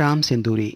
श्याम सिंदूरी।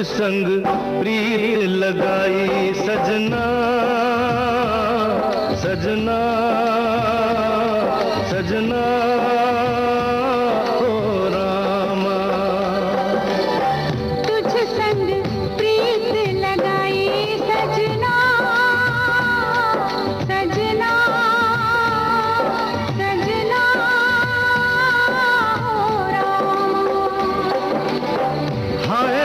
संग प्रीत लगाई सजना सजना सजना ओ रामा। तुझ संग प्रीत लगाई सजना सजना सजना ओ रामा। हाय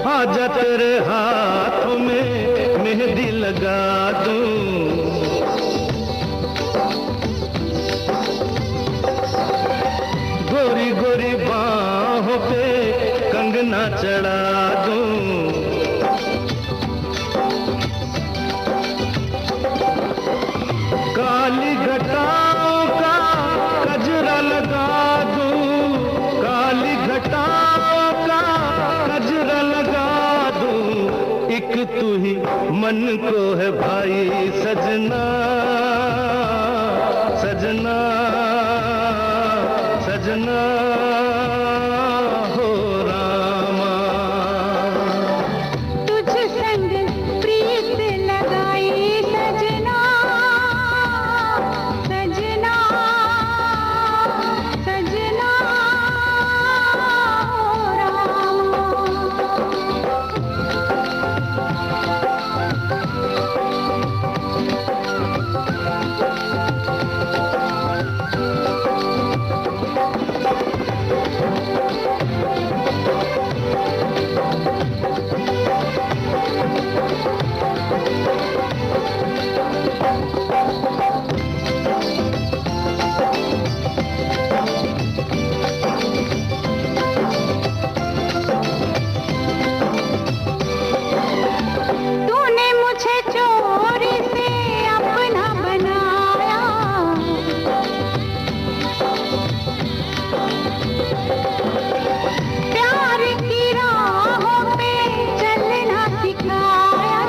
आजा तेरे हाथ में मेहंदी लगा दूं, गोरी गोरी बाहों पे कंगना चढ़ा दूं, काली घटाओं का गजरा लगा दूं, काली घटाओं का गजरा लगा दूं, एक तू ही मन को है भाई सजना सजना सजना हो रामा। तुझ संग प्रीत लगाई सजना सजना सजना हो रामा। तूने मुझे चोरी से अपना बनाया, प्यार की राहों पे चलना सिखाया,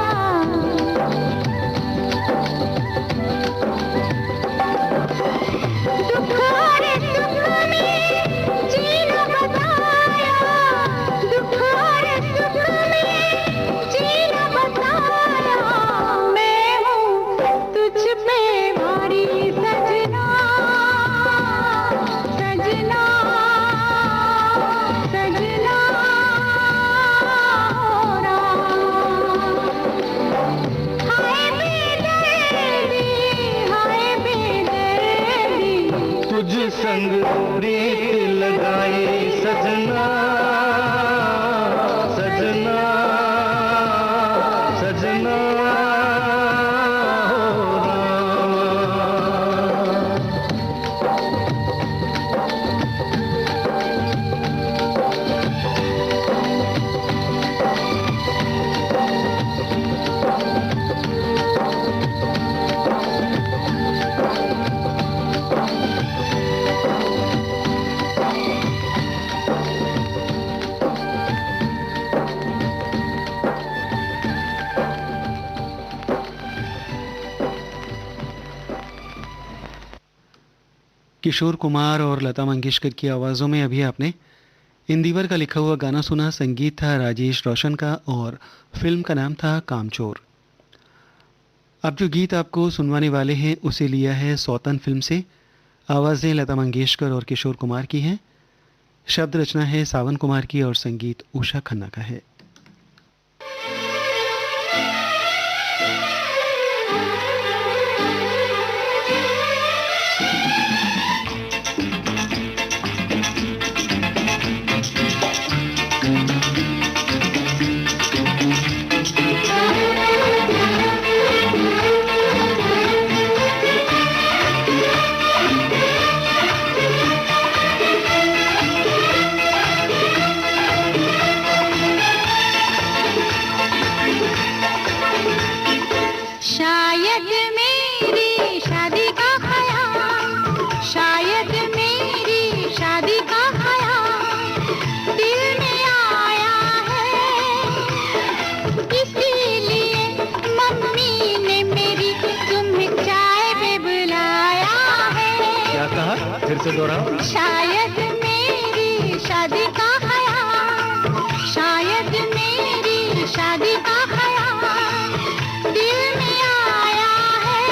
दुख और सुख में जीना बताया, दुख और सुख में जीना बताया, मैं हूँ तुझ पे भारी सजना सजना सजना हो रामा। हाय बेदर्दी हाय बेदर्दी, तुझ संग प्रीत लगाई सजना सजना सजना किशोर कुमार और लता मंगेशकर की आवाज़ों में अभी आपने इंदिवर का लिखा हुआ गाना सुना। संगीत था राजेश रोशन का और फिल्म का नाम था कामचोर। अब जो गीत आपको सुनवाने वाले हैं उसे लिया है सौतन फिल्म से। आवाज़ें लता मंगेशकर और किशोर कुमार की हैं। शब्द रचना है सावन कुमार की और संगीत उषा खन्ना का है। शायद मेरी शादी का ख्याल, शायद मेरी शादी का ख्याल दिल में आया है, इसीलिए मम्मी ने मेरी तुम्हें चाय पे बुलाया है। क्या कहा, फिर से दोहराओ। शायद मेरी शादी का ख्याल, शायद मेरी शादी का ख्याल दिल में आया है,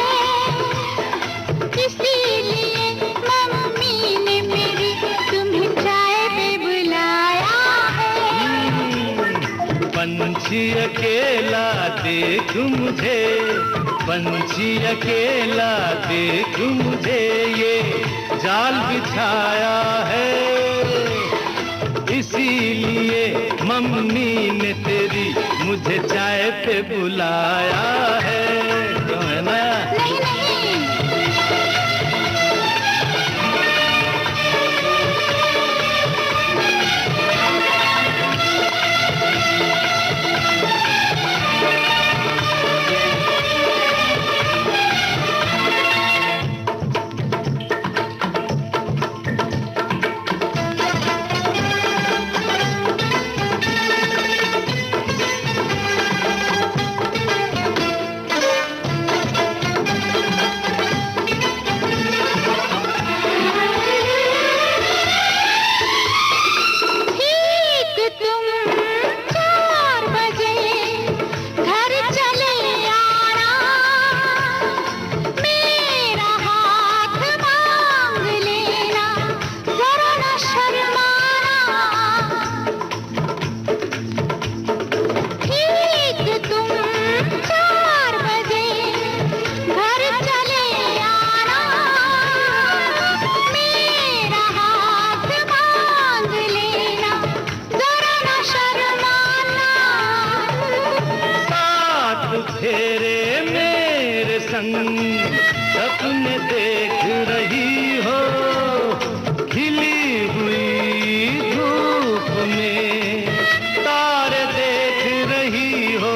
इसीलिए मम्मी ने मेरी तुम्हें चाय पे बुलाया है। पंछी अकेला देख मुझे, पंछी अकेला देख मुझे, ये जाल बिछाया है, इसीलिए मम्मी ने तेरी मुझे चाय पे बुलाया है। क्यों है ना? नहीं नहीं, ठीक तुम 4 बजे घर चले आना, मेरा हाथ मांग लेना, जरा न शर्माना। ठीक तुम 4 बजे घर चले आना, मेरा हाथ मांग लेना, जरा न शर्माना। साथ फेरे मेरे संग सपने देख रही हो, खिली हुई धूप में तारे देख रही हो।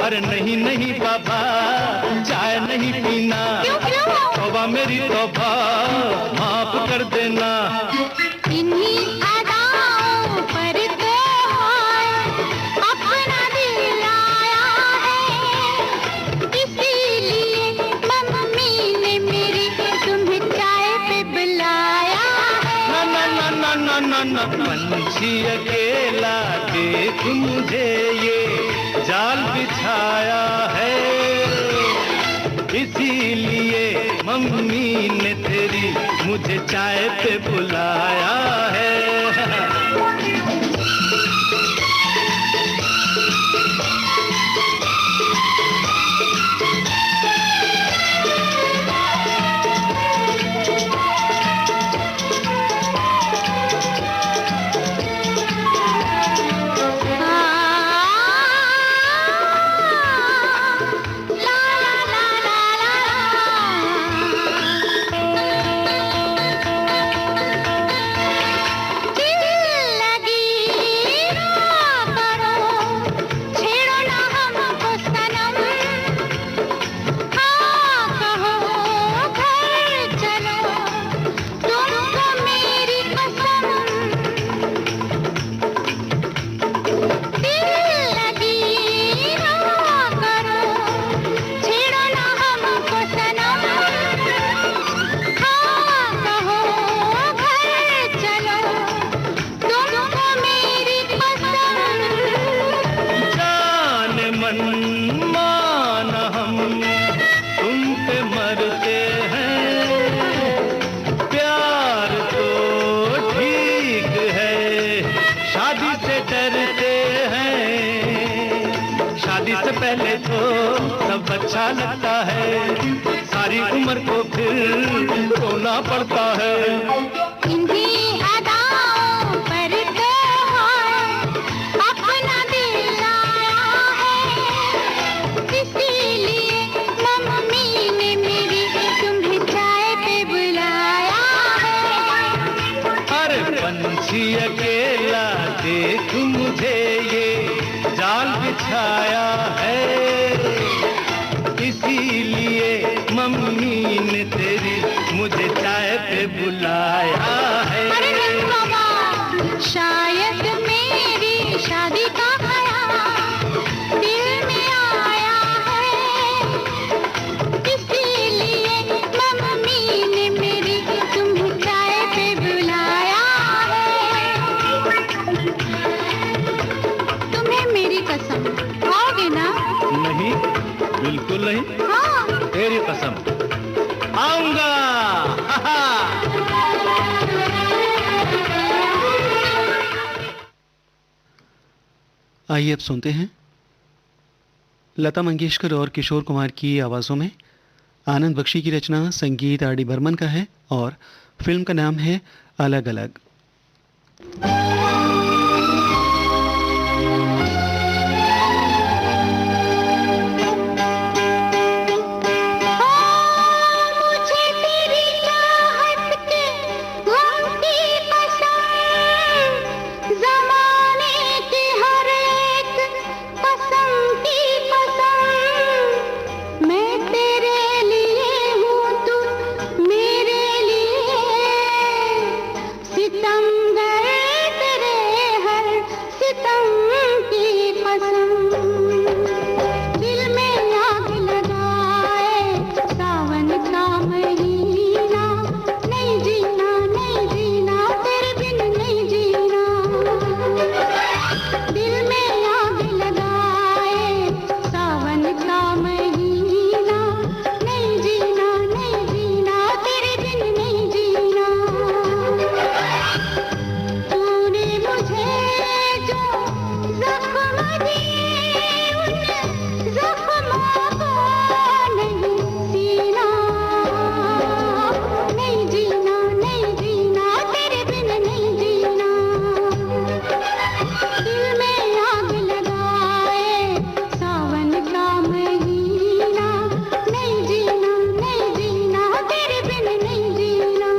अरे नहीं नहीं बाबा, चाय नहीं पीना, क्यों क्यों? तौबा मेरी तौबा, माफ कर देना। इन्हीं अदाओं पर तो हाय अपना दिल आया है, इसीलिए मम्मी ने मेरी तुम्हें चाय पे बुलाया है। ना ना ना ना ना ना ना, पंछी अकेला देख मुझे, ये जाल बिछाया है, इसीलिए मम्मी ने तेरी मुझे चाय पे बुलाया है। ला ला ला ला ला, दिल तो सब अच्छा लगता है, सारी उम्र को फिर रोना पड़ता है। इन्हीं अदाओं पर तो अपना दिल लाया है, इसीलिए मम्मी ने मेरी तुम्हें चाय पे बुलाया है। अरे पंछी अकेला देख मुझे ये जाल बिछाया है, इसीलिए मम्मी ने तेरी मुझे चाय पे बुलाया है। अरे बाबा, शायद मेरी शादी का ख्याल दिल में आया है, इसीलिए मम्मी ने मेरी तुम्हें चाय पे बुलाया है। तुम्हें मेरी कसम, आओगे ना? नहीं, बिल्कुल नहीं, हाँ। तेरी कसम, आऊंगा। आइए अब सुनते हैं लता मंगेशकर और किशोर कुमार की आवाज़ों में आनंद बख्शी की रचना, संगीत आर डी बर्मन का है और फिल्म का नाम है अलग अलग। मुझे तेरी चाहत के गम की कसम, ज़माने की हर एक कसम की कसम, मैं तेरे लिए हूँ, तू मेरे लिए सितमगर, तेरे हर सितम की कसम। दिल में आग लगाए सावन का महीना, नहीं जीना नहीं जीना तेरे बिन नहीं जीना। दिल में आग लगाए सावन का महीना, नहीं जीना नहीं जीना तेरे बिन नहीं जीना। तूने मुझे जो जख्म दिए, उन जख्मों को नहीं सीना, नहीं जीना नहीं जीना तेरे बिन नहीं जीना। दिल में आग लगाए सावन का महीना, नहीं जीना नहीं जीना तेरे बिन नहीं जीना।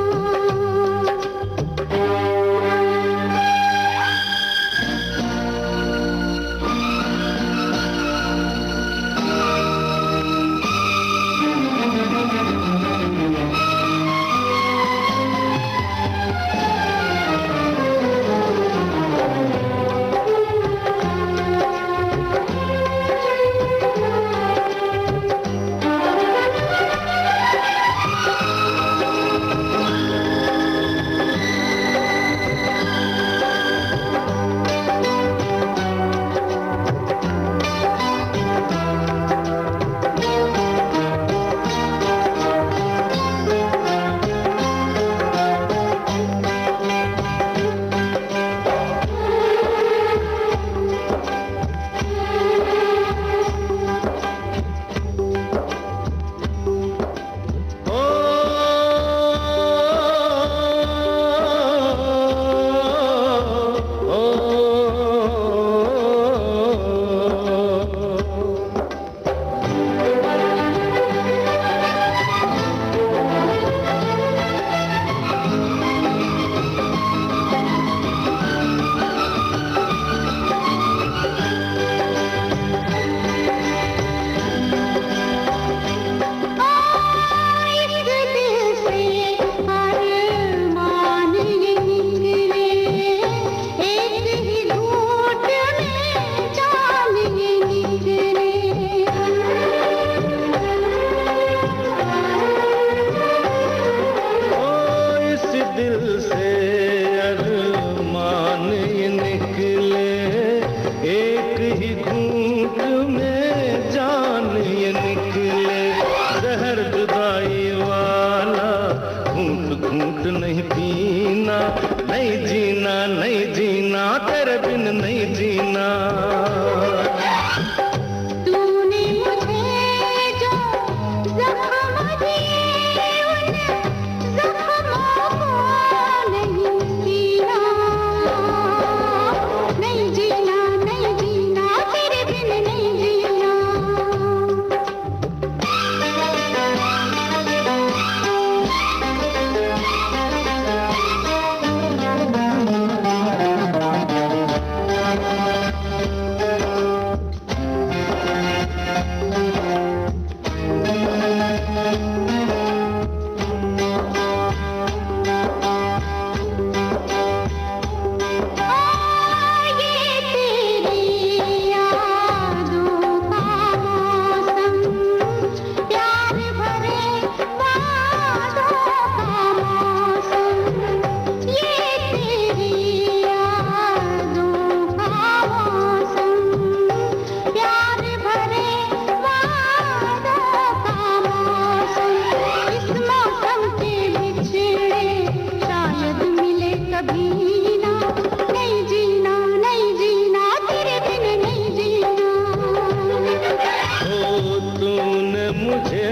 मुझे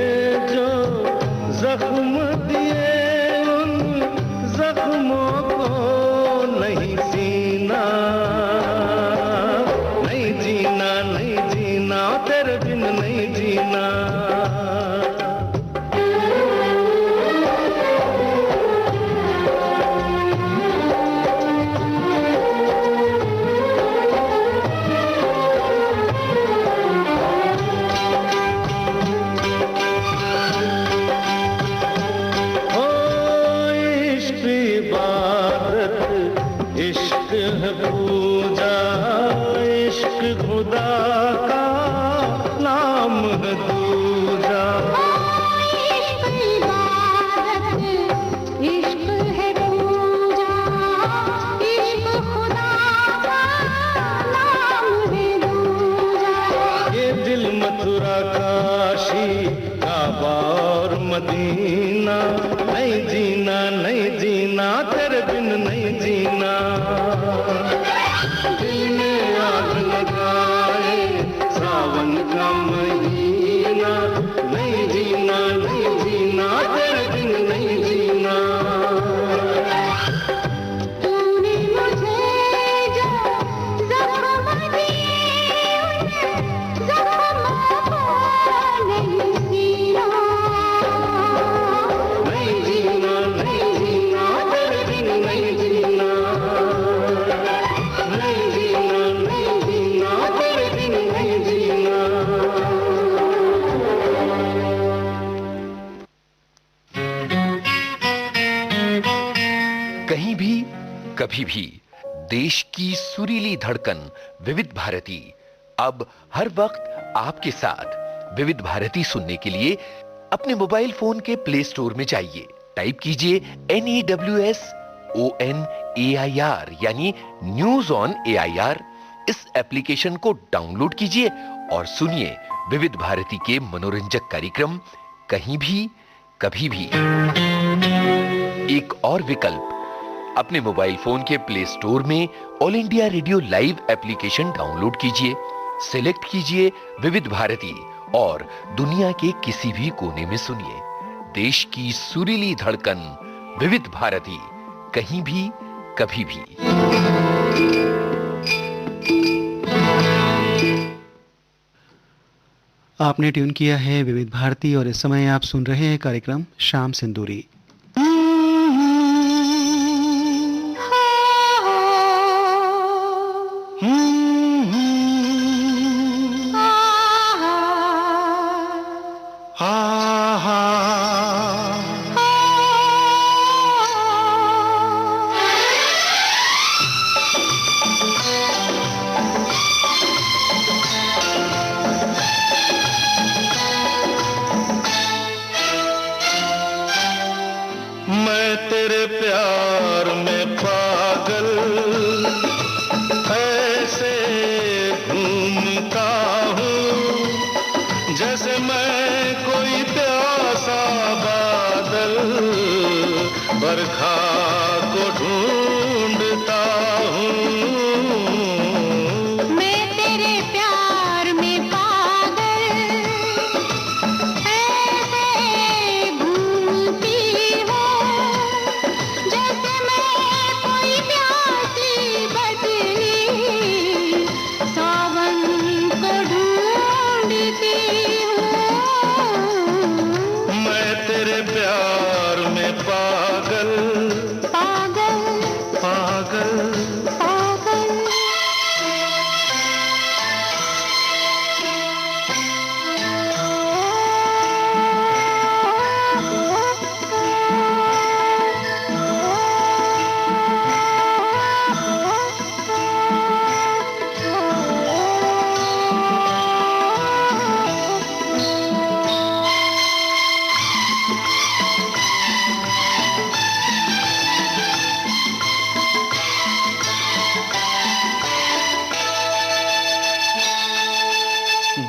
जो जख्म दिए उन जख्मों को नहीं सीना, नहीं जीना, नहीं जीना, तेरे बिन नहीं जीना। पूजा इश्क खुदा का नाम है दूजा। इश्क इबादत, इश्क है पूजा, इश्क खुदा का नाम है दूजा। ये दिल मथुरा काशी काबा और मदीना, नहीं जीना, नहीं जीना, तेरे बिन नहीं जीना। दिल में आग लगाए सावन का महीना, नहीं जीना, नहीं जीना, तेरे बिन नहीं जीना। तूने मुझे जो जख्म दिए उन जख्मों को नहीं सीना, नहीं जीना, नहीं जीना, तेरे बिन नहीं जीना। नहीं जीना, नहीं जीना, तेरे बिन नहीं जीना। कहीं भी कभी भी देश की सुरीली धड़कन विविध भारती अब हर वक्त आपके साथ। विविध भारती सुनने के लिए अपने मोबाइल फोन के प्ले स्टोर में जाइए, टाइप कीजिए NEWSONAIR यानी न्यूज ऑन AIR। इस एप्लीकेशन को डाउनलोड कीजिए और सुनिए विविध भारती के मनोरंजक कार्यक्रम कहीं भी कभी भी। एक और विकल्प, अपने मोबाइल फोन के प्ले स्टोर में all India radio live application download कीजिए, सिलेक्ट कीजिए विविध भारती और दुनिया के किसी भी कोने में सुनिए देश की सुरीली धड़कन विविध भारती, कहीं भी कभी भी। आपने ट्यून किया है विविध भारती और इस समय आप सुन रहे हैं कार्यक्रम शाम सिंदूरी। मैं तेरे प्यार में पागल ऐसे घूमता हूँ जैसे मैं कोई प्यासा बादल बरखा को ढूंढता हूँ। मैं तेरे प्यार में पागल ऐसे घूमती हूँ जैसे मैं कोई प्यासी बदली सावन को ढूंढती हूँ। मैं तेरे प्यार में पागल पागल पागल। पागल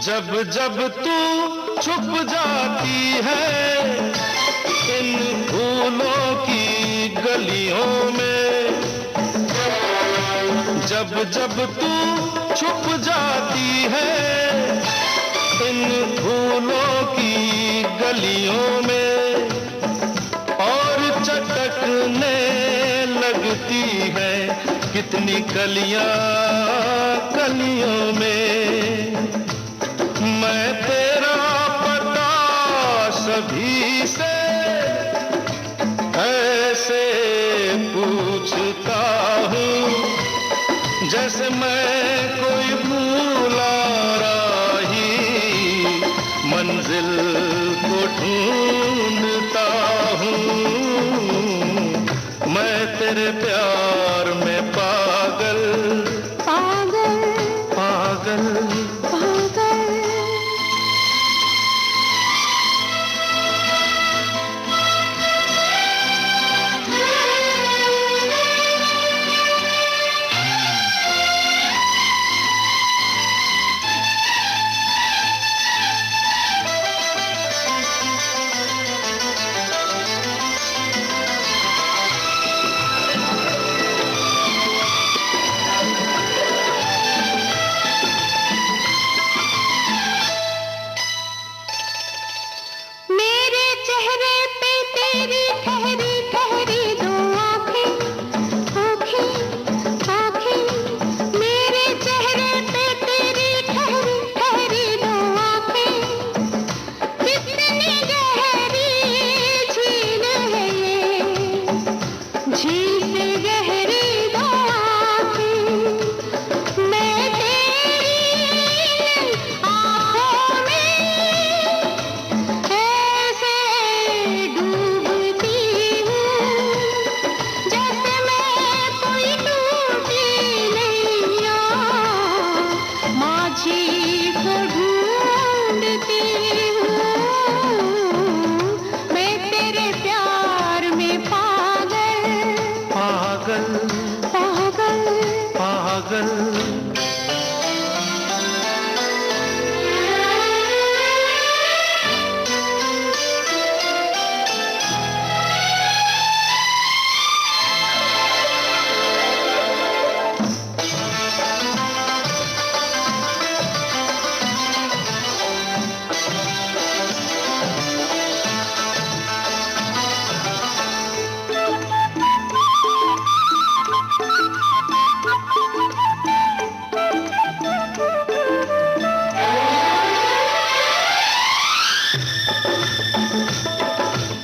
जब जब तू छुप जाती है इन फूलों की गलियों में, जब जब तू छुप जाती है इन फूलों की गलियों में और चटकने लगती है कितनी कलियां कलियों में। मैं तेरा पता सभी से ऐसे पूछता हूँ जैसे मैं कोई भूला राही मंजिल को ढूंढता हूँ। मैं तेरे प्यार में पागल पागल पागल पागल। मेरे चेहरे पे तेरी ठहरी ठहरी दो आँखें आँखें आँखें। मेरे चेहरे पे तेरी ठहरी ठहरी दो आँखें। कितनी गहरी झील है ये, झील से गहरी दो आँखें। मैं तेरी आँखों में ऐसे डूबती हूँ जैसे मैं कोई टूटी नैया माझी को ढूंढती हूँ। मैं तेरे प्यार में पागल पागल पागल पागल।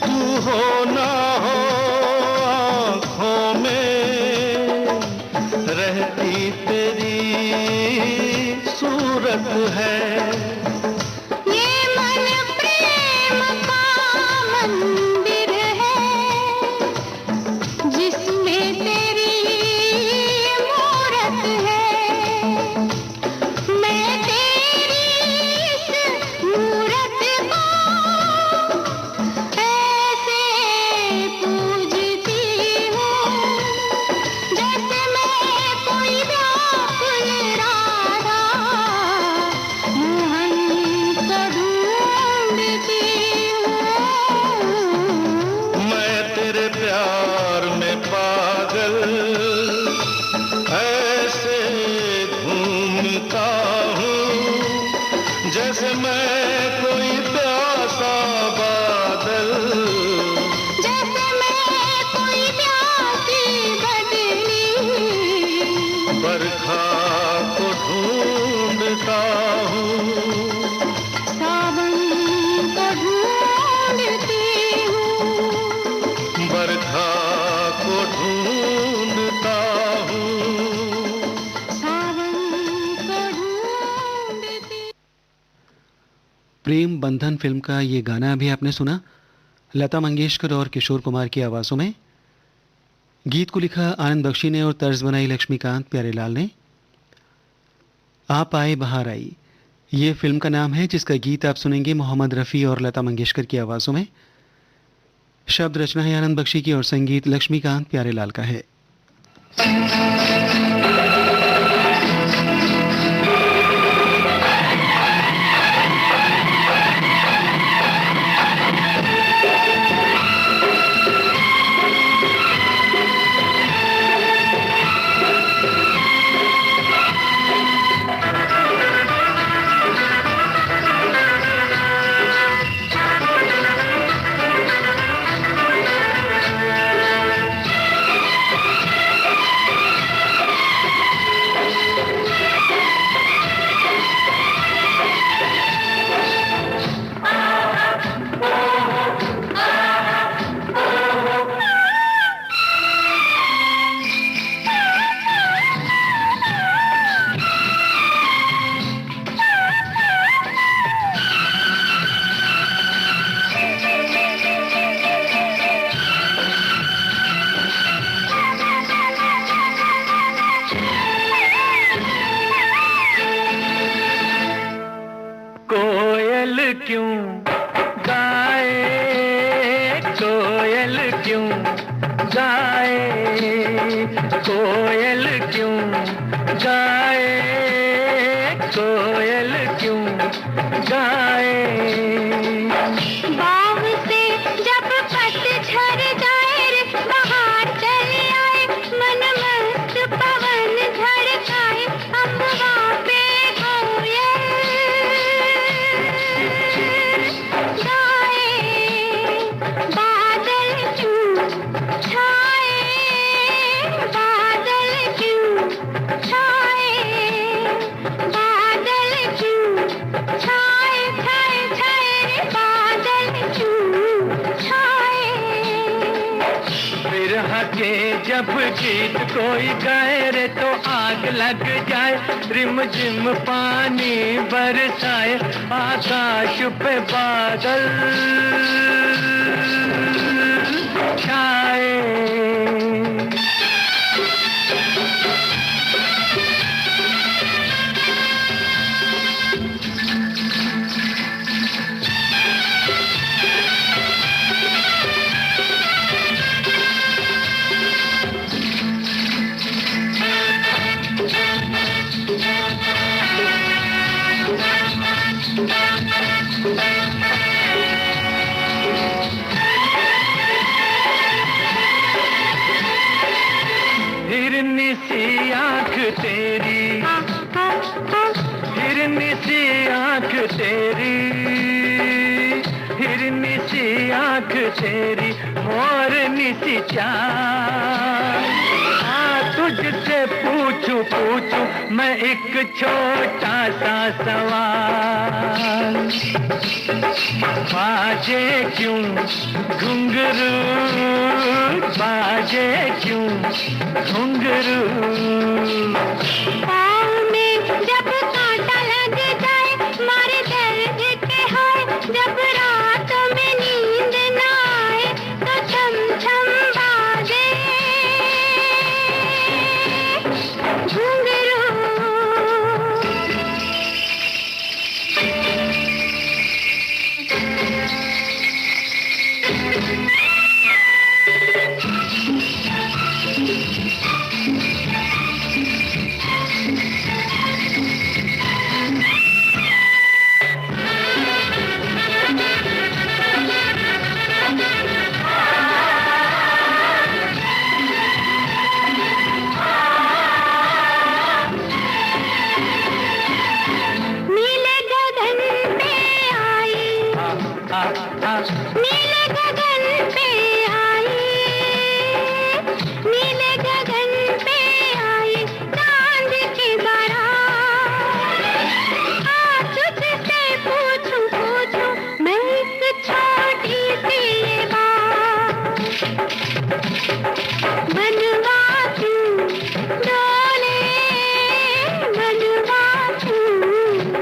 तू हो ना हो आँखों में रहती तेरी सूरत है। ये मन प्रेम का मंदिर है जिसमें तेरी मूरत है। मैं तेरी इस मूरत को ऐसे पूजती हूँ जैसे मैं कोई व्याकुल राधा मोहन को ढूंढती हूँ। मैं तेरे प्यार में पागल ऐसे घूमता हूँ जैसे मैं कोई प्यासा बादल जैसे मैं कोई प्यासी बदली बरखा को ढूंढता हूँ। सावन को ढूंढती हूँ। बरखा को ढूंढता हूँ। सावन को ढूंढती। प्रेम बंधन फिल्म का ये गाना अभी आपने सुना लता मंगेशकर और किशोर कुमार की आवाज़ों में। गीत को लिखा आनंद बख्शी ने और तर्ज बनाई लक्ष्मीकांत प्यारेलाल ने। आप आए बहार आई ये फिल्म का नाम है जिसका गीत आप सुनेंगे मोहम्मद रफ़ी और लता मंगेशकर की आवाज़ों में। शब्द रचना है आनंद बख्शी की और संगीत लक्ष्मीकांत प्यारेलाल का है। क्यों गाए, कोयल क्यों गाए, कोयल क्यों गाए, कोयल क्यों गाए। बाग से जब पतझड़ जाए रे बाहर चले आए, मन मस्त पवन झड़काए, अम्बा पे कोयल गाए। बादल क्यों छाए, बादल क्यों छाए, बादल क्यों छाए, छाए छाए रे बादल क्यों छाए। बिरह के जब गीत कोई गाए रे तो आग लग जाए, रिम झिम पानी बरसाए, आकाश पे बादल छाए। हिरनी सी आंख तेरी, हिरनी सी आंख तेरी, हिरनी सी आंख तेरी, मोरनी सी चाल। हाँ तुझसे पूछूं पूछूं मैं एक छोटा सा सवाल, बाजे क्यों घुंघरू, बाजे क्यों घुंघरू। पाँव में जब कांटा लग जाए, मारे दर्द के हाय, जब रात में नींद न आए, तो छम छम बाजे घुंघरू। नीले गगन पे आई, नीले गगन पे आई, नीले गगन पे आई, चांद की बारात। आज तुझसे पूछूं पूछूं मैं एक छोटी सी ये बात, बनवा क्यों डोले, बनवा क्यों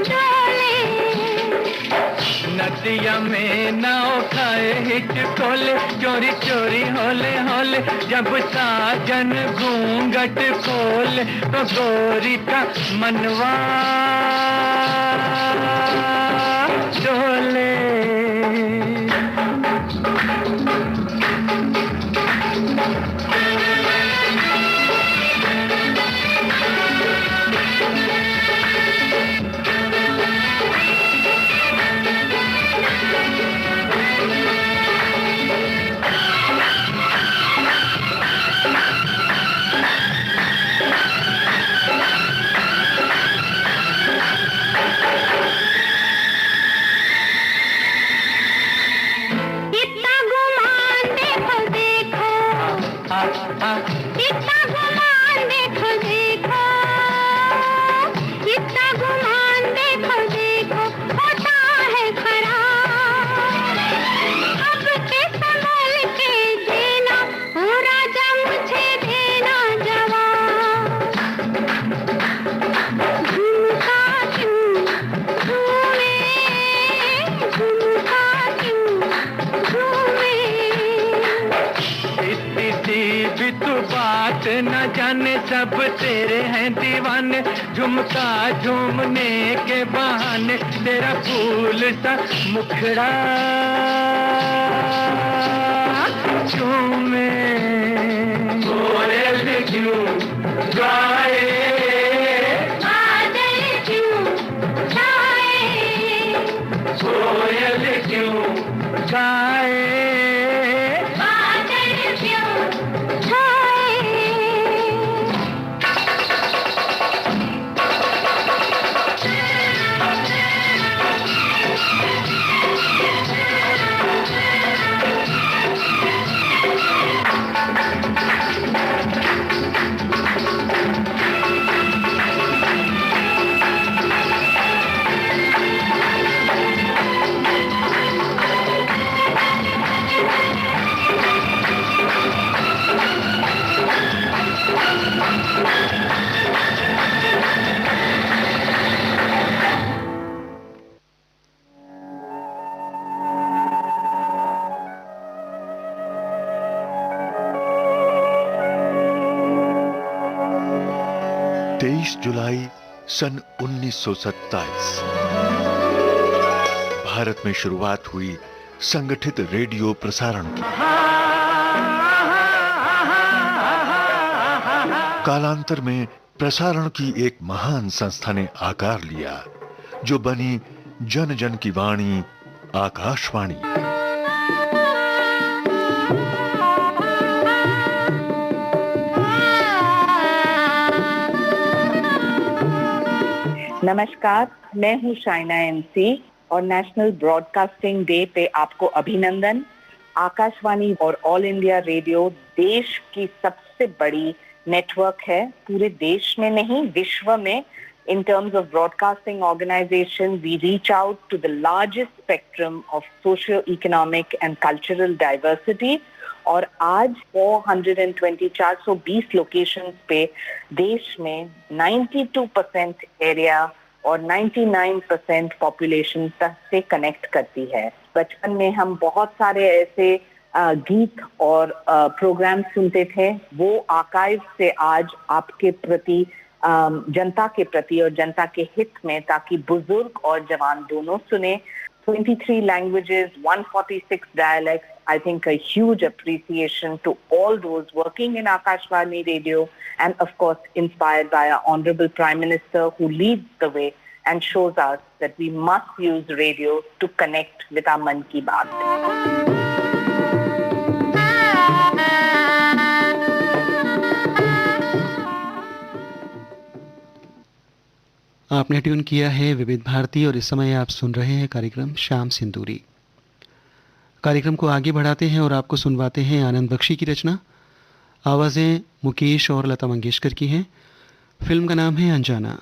डोले। नदिया में नाव खाए हिचकोले, चोरी चोरी होले होले, जब साजन घूंघट खोले, तो गोरी का मनवा डोले। बात न जाने सब तेरे हैं दीवाने, झुमका झूमने के बहाने तेरा फूल सा मुखड़ा झूमे। कोयल क्यों गाए, बादल क्यों छाए, कोयल क्यों गाए, बादल क्यों छाए। जुलाई सन 1927 भारत में शुरुआत हुई संगठित रेडियो प्रसारण की। कालांतर में प्रसारण की एक महान संस्था ने आकार लिया जो बनी जन जन की वाणी आकाशवाणी। नमस्कार, मैं हूं शाइना एमसी और नेशनल ब्रॉडकास्टिंग डे पे आपको अभिनंदन। आकाशवाणी और ऑल इंडिया रेडियो देश की सबसे बड़ी नेटवर्क है, पूरे देश में नहीं विश्व में। In terms of broadcasting organization, we reach out to the largest spectrum of socio-economic and cultural diversity. और आज 420 लोकेशंस पे देश में 92% एरिया और 99% पॉपुलेशन तक से कनेक्ट करती है। बचपन में हम बहुत सारे ऐसे गीत और प्रोग्राम सुनते थे, वो आर्काइव से आज आपके प्रति, जनता के प्रति और जनता के हित में, ताकि बुजुर्ग और जवान दोनों सुने। 23 languages, 146 dialects. I think a huge appreciation to all those working in Akashvani Radio, and of course inspired by our Honorable Prime Minister who leads the way and shows us that we must use radio to connect with our Mann Ki Baat. आपने tune किया है विविध भारती और इस समय आप सुन रहे हैं कार्यक्रम श्याम सिंदूरी। कार्यक्रम को आगे बढ़ाते हैं और आपको सुनवाते हैं आनंद बख्शी की रचना। आवाज़ें मुकेश और लता मंगेशकर की हैं। फिल्म का नाम है अनजाना।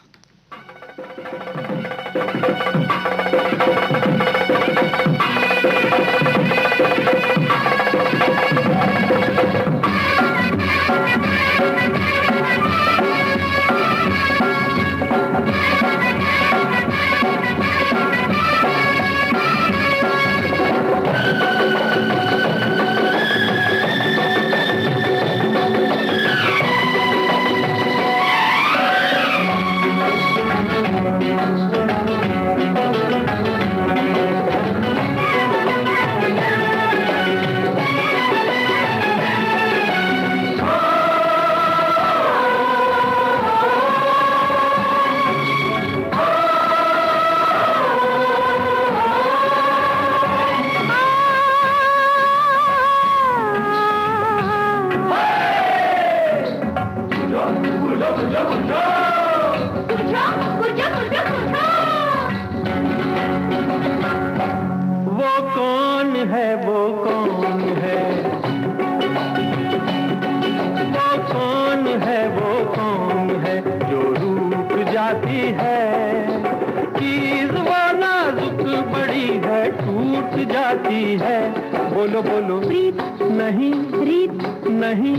बोलो बोलो प्रीत नहीं, रीत नहीं,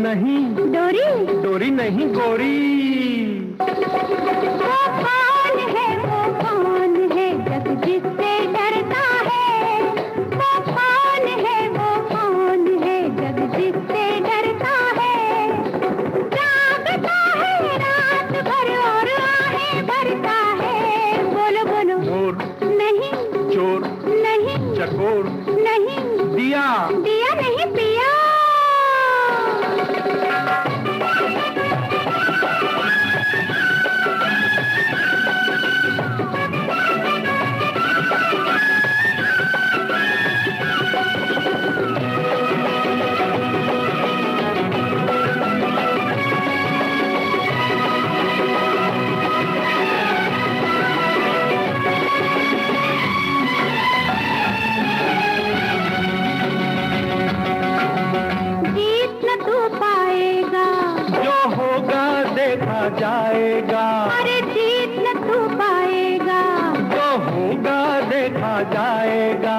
नहीं, डोरी डोरी नहीं, गोरी। वो कौन है जग जिससे डरता है? वो कौन है जग जिससे डरता है? चकोर, नहीं दिया दिया नहीं पिया। जीत न तू पाएगा, जो होगा देखा जाएगा, अरे जीत न तू पाएगा। जो होगा देखा जाएगा।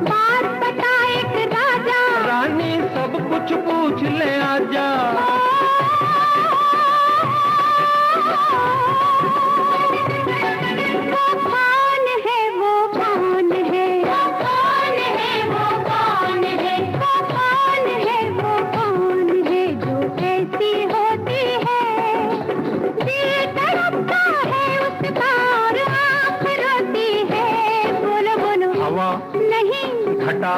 बात बता एक राजा, रानी सब कुछ पूछ ले आजा। वो कौन है, वो कौन है, वो कौन है, वो कौन है, वो कौन है, वो कौन है जो ऐसी होती है। दिल तड़पता है उसका और आँख रोती है। बोलो बोलो हवा, नहीं, घटा,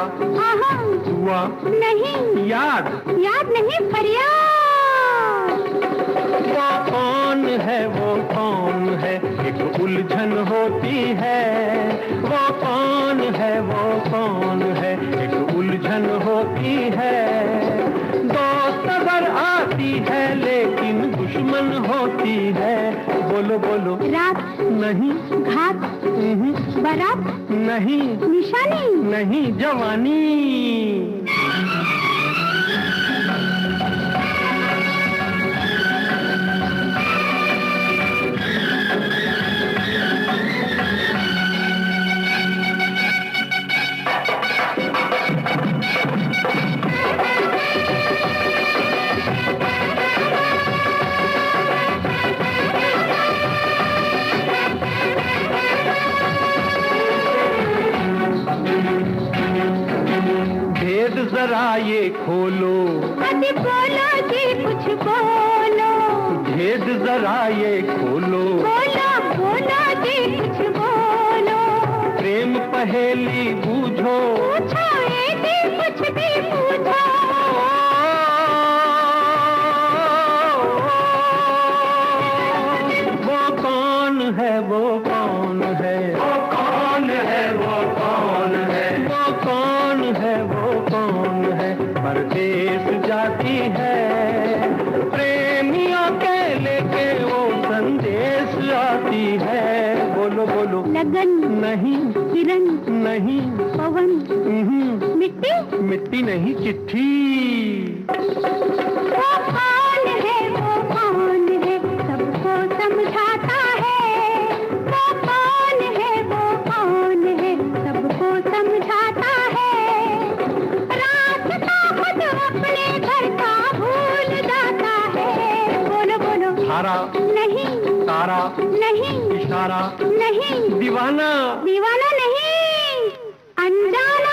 आहा हुआ, नहीं, याद। याद नहीं फरियाद। वो कौन है, वो कौन है, एक उलझन होती है। वो कौन है, वो कौन है, एक उलझन होती है। दोस्त अगर आती है लेकिन दुश्मन होती है। बोलो बोलो रात, नहीं, घात, बारात, नहीं, निशानी, नहीं, जवानी। भेद जरा ये खोलो, अति बोलो जी कुछ बोलो, भेद जरा ये खोलो। बोलो बोलो जी कुछ बोलो। प्रेम पहेली बूझो, पूछो ये जी कुछ भी पूछो। वो कौन है, वो कौन है, वो कौन है, वो कौन है, वो कौन है, वो कौन है, परदेस जाती है। प्रेमियों के लेके वो संदेश आती है। बोलो बोलो लगन, नहीं, किरण, नहीं, पवन, मिट्टी। मिट्टी नहीं, चिट्ठी। वो कौन है, वो कौन है, सबको समझाता है। वो कौन है, वो कौन है, सबको समझाता है। रास्ता खुद अपने घर का भूल जाता है। बोलो बोलो धारा, नहीं, तारा, नहीं, इशारा, नहीं, दीवाना। दीवाना नहीं, अनजाना।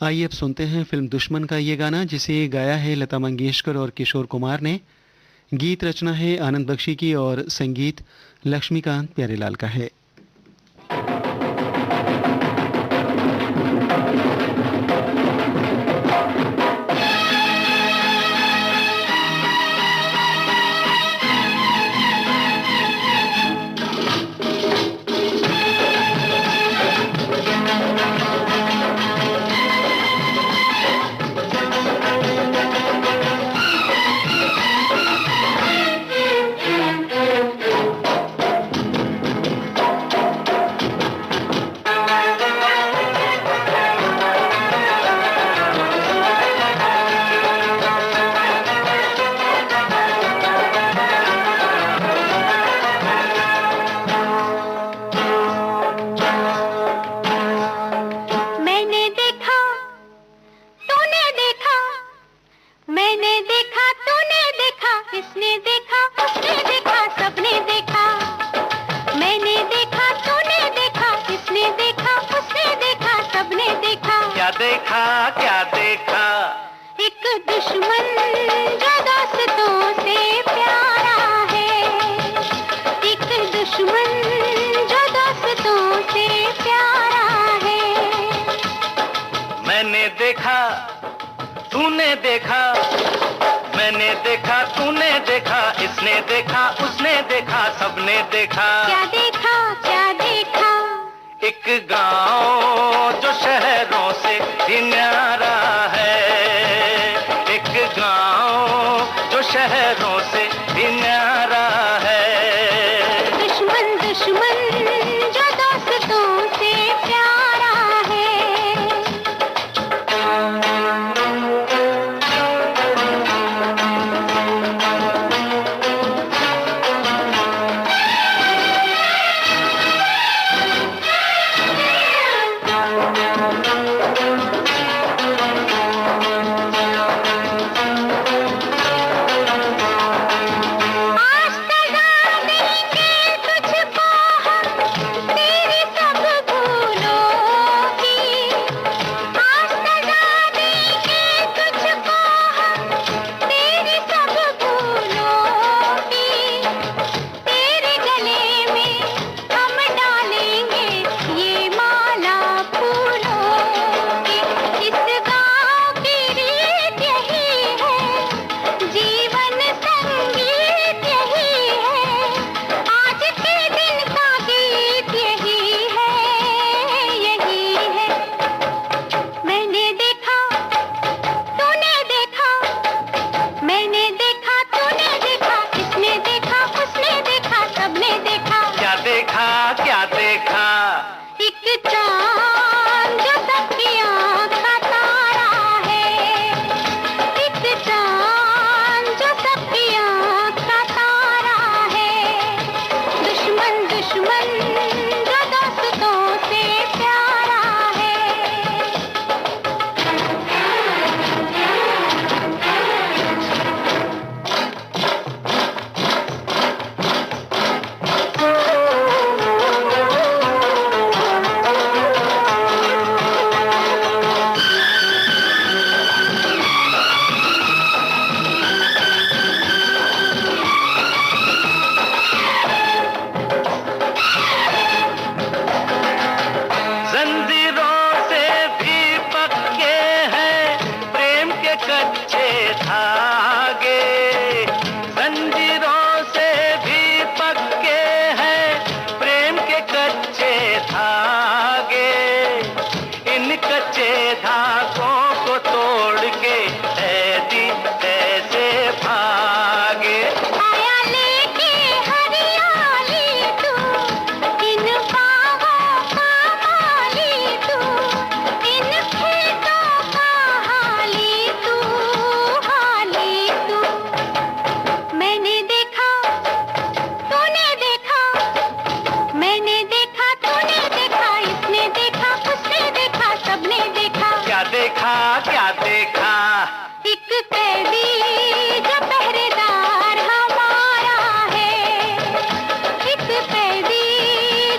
आइए अब सुनते हैं फिल्म दुश्मन का ये गाना, जिसे गाया है लता मंगेशकर और किशोर कुमार ने। गीत रचना है आनंद बख्शी की और संगीत लक्ष्मीकांत प्यारेलाल का है। देखा क्या देखा, एक दुश्मन जो दोस्तों से प्यारा है, एक दुश्मन जो दोस्तों से प्यारा है। मैंने देखा तूने देखा, मैंने देखा तूने देखा, इसने देखा उसने देखा, सबने देखा। क्या देखा क्या देखा, एक गांव जो शहरों से भी न्यारा है, एक गांव जो शहरों से भी न्यारा है। दुश्मन दुश्मन जो दोस्तों से प्यारा है। आज सजा देंगे तुझको हम तेरी सब भूलों की, आज सजा देंगे तुझको हम तेरी सब भूलों की। तेरे गले में हम डालेंगे ये माला फूलों की। इस गाँव की रीत यही है, जीवन संगीत यही है, आज के दिन का गीत यही है, यही है। मैंने देखा तूने देखा, मैंने देखा तूने देखा, इसने देखा उसने देखा, सबने देखा। क्या देखा क्या देखा, एक चांद जो सबकी आँख का तारा है, एक चांद जो सबकी आँख का तारा है। दुश्मन दुश्मन जो दोस्तों से प्यारा है। जंजीरों से भी पक्के हैं प्रेम के कच्चे धागे, जंजीरों से भी पक्के हैं प्रेम के कच्चे धागे। इन कच्चे धागों को तोड़ के ऐसी ऐसे भागे। आया लेके हरियाली तू, इन बागों का माली तू, इन खेतों का हाली तू, हाली तू। मैंने देखा तूने देखा, मैंने देखा तूने देखा, इसने देखा उसने देखा, सबने देखा। क्या देखा क्या देखा, एक कैदी जो पहरेदार हमारा है, एक कैदी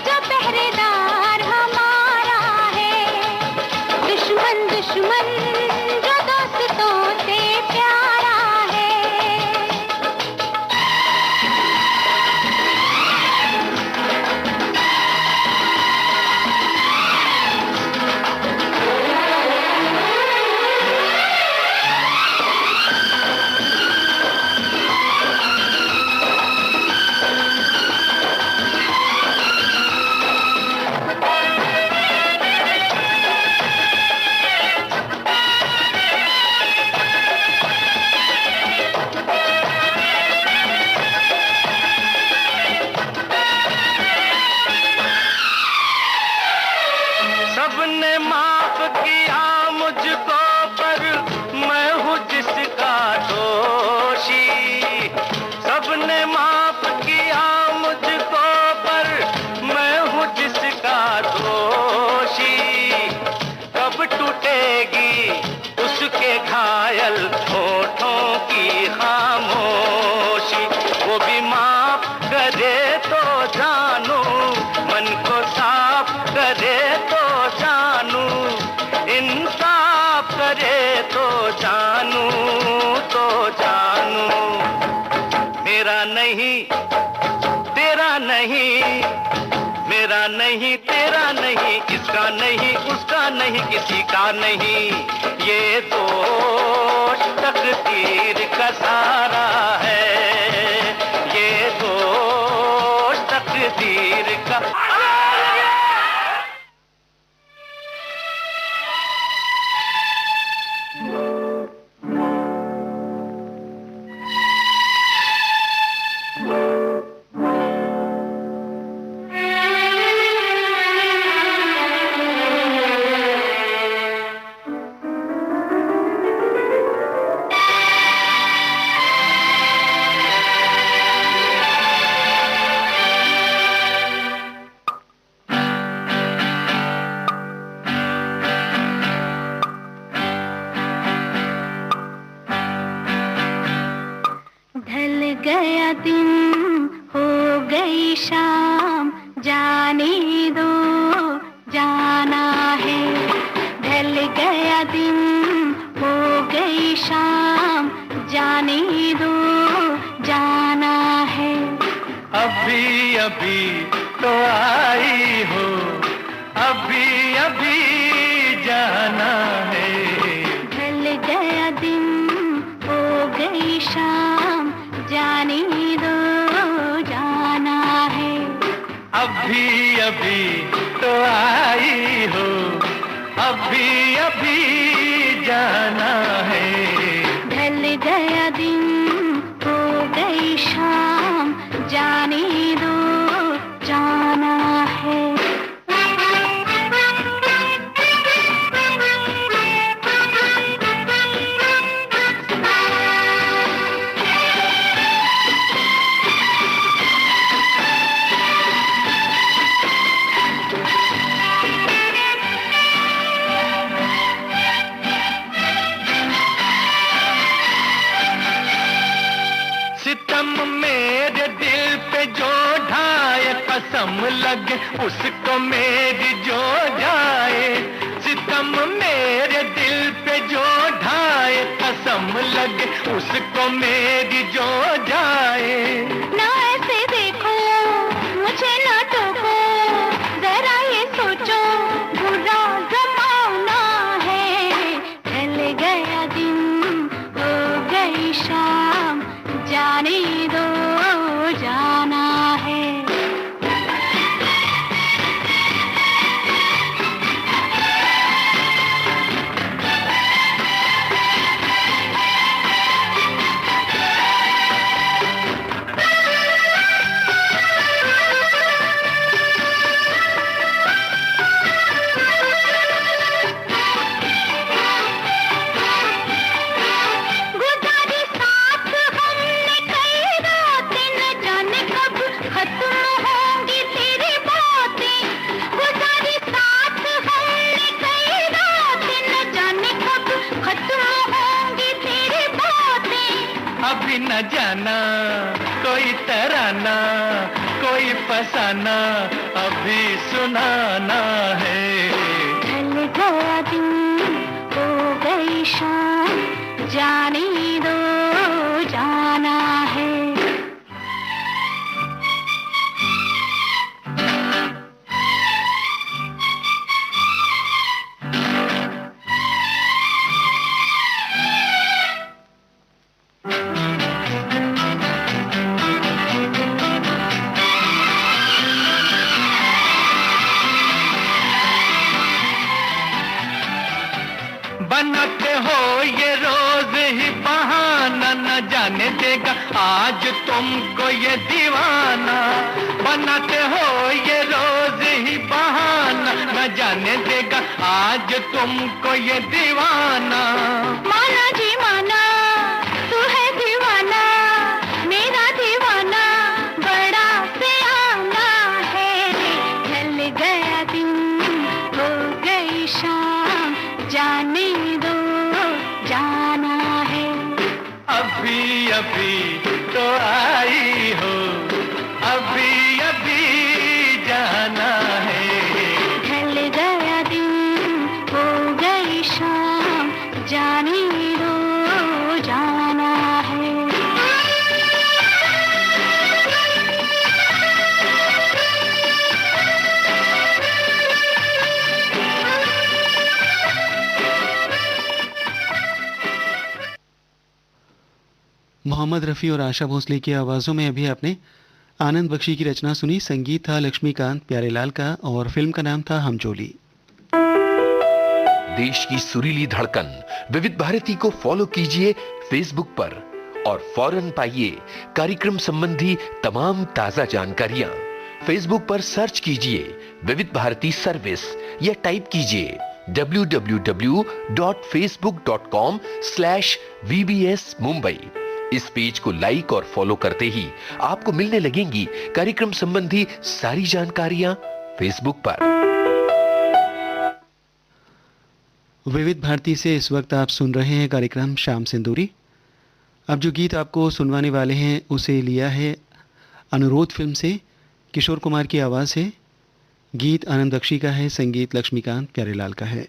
जो पहरेदार हमारा है। दुश्मन दुश्मन जो दोस्तों से प्यारा है। सबने माफ किया मुझको पर मैं हूँ जिसका दोषी, सबने माफ किया मुझको पर मैं हूँ जिसका दोषी। कब टूटेगी उसके घायल होठों की खामोशी, वो भी माफ करे तो जानू, मन को साफ करे तो जानू, इंसान जानू तो जानू, मेरा नहीं तेरा नहीं, मेरा नहीं तेरा नहीं, इसका नहीं उसका नहीं, किसी का नहीं, ये तो तकदीर का सारा है, ये तो तकदीर का। गया दिन हो गई शाम, जाने दो जाना है। ढल गया दिन हो गई शाम, जाने दो जाना है। अभी अभी तो आई हो, अभी अभी जाना है। ढल गया दिन हो गई शाम, जाने दो जाना है। अभी अभी तो आई हो, अभी अभी जाना है। ढल गया दिन हो गई शाम, जाने दो जाना है। मेरे दिल पे जो ढाए, कसम लगे उसको मेरी जो जाए। सितम मेरे दिल पे जो ढाए, कसम लगे उसको मेरी जो जाए। ना ऐसे देखो मुझे, ना टोको, जरा ये सोचो बुरा जमाना है। ढल गया दिन हो गई शाम, जाने दो जाना है। अभी न जाना कोई तराना, कोई फसाना, अभी सुनाना है। ढल गया दिन हो गई शाम, जाने दो जाना है। बनाते हो ये रोज ही बहाना, न जाने देगा आज तुमको ये दीवाना। बनाते हो ये रोज ही बहाना, न जाने देगा आज तुमको ये दीवाना। माना जी माना, तू है दीवाना, मेरा दीवाना बड़ा सियाना है। ढल गया दिन हो गई शाम, जाने दो जाना है। अभी अभी तो आई हो, अभी अभी जाना है। ढल गया दिन हो गई शाम, जाने दो मोहम्मद रफ़ी और आशा भोसले की आवाज़ों में अभी आपने आनंद बख्शी की रचना सुनी। संगीत था लक्ष्मीकांत प्यारेलाल का और फिल्म का नाम था हमजोली। देश की सुरीली धड़कन विविध भारती को फॉलो कीजिए फेसबुक पर और फौरन पाइए कार्यक्रम संबंधी तमाम ताजा जानकारियां। फेसबुक पर सर्च कीजिए विविध भारती सर्विस या टाइप कीजिए www.facebook.com/VBS Mumbai। इस पेज को लाइक और फॉलो करते ही आपको मिलने लगेंगी कार्यक्रम संबंधी सारी जानकारियां फेसबुक पर। विविध भारती से इस वक्त आप सुन रहे हैं कार्यक्रम शाम सिंदूरी। अब जो गीत आपको सुनवाने वाले हैं उसे लिया है अनुरोध फिल्म से। किशोर कुमार की आवाज़ है, गीत आनंद बख्शी का है, संगीत लक्ष्मीकांत प्यारेलाल का है।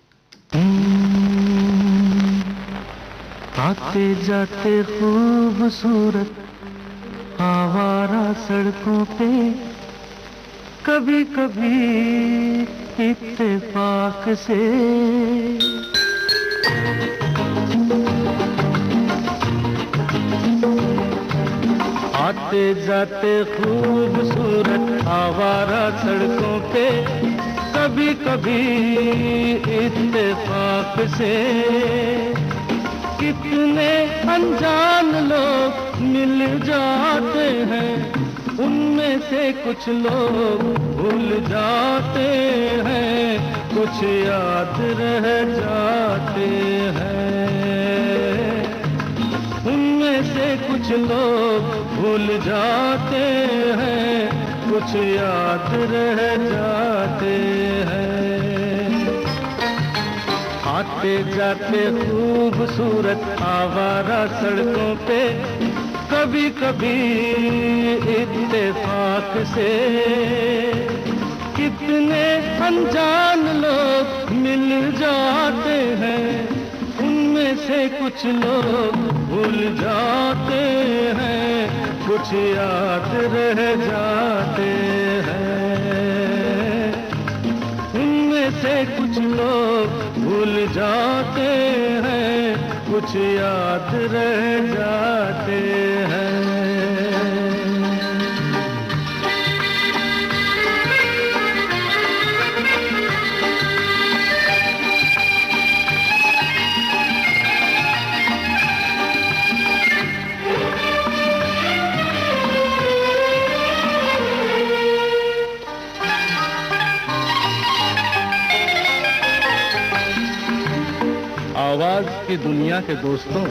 आते जाते खूबसूरत आवारा सड़कों पे कभी कभी इत्तेफाक से आते जाते खूबसूरत आवारा सड़कों पे कभी कभी इत्तेफाक से कितने अनजान लोग मिल जाते हैं, उनमें से कुछ लोग भूल जाते हैं, कुछ याद रह जाते हैं। उनमें से कुछ लोग भूल जाते हैं, कुछ याद रह जाते हैं। आते जाते खूबसूरत आवारा सड़कों पे कभी कभी इत्तेफाक से कितने अनजान लोग मिल जाते हैं, उनमें से कुछ लोग भूल जाते हैं, कुछ याद रह जाते हैं। उनमें से कुछ लोग भूल जाते हैं, कुछ याद रह जाते हैं। आवाज की दुनिया के दोस्तों,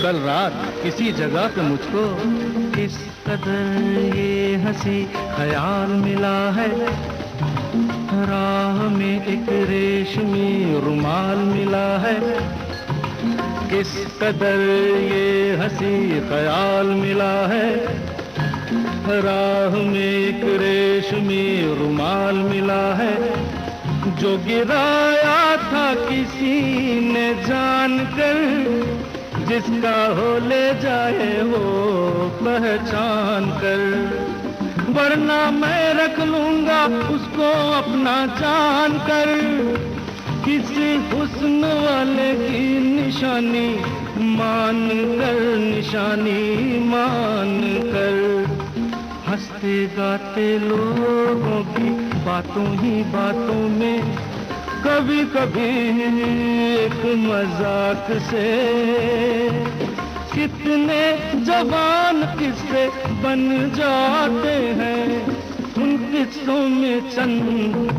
कल रात किसी जगह पे मुझको किस कदर ये हंसी ख्याल मिला है, राह में एक रेशमी रुमाल मिला है। किस कदर ये हंसी ख्याल मिला है, राह में एक रेशमी रुमाल मिला है। जो गिराया था किसी ने जानकर, जिसका हो ले जाए वो पहचान कर, वरना मैं रख लूंगा उसको अपना जान कर। किसी हुस्न वाले की निशानी मान कर, निशानी मान कर, हंसते गाते लोगों की बातों ही बातों में कभी कभी एक मजाक से कितने जवान किस्से बन जाते हैं, उन किस्सों में चंद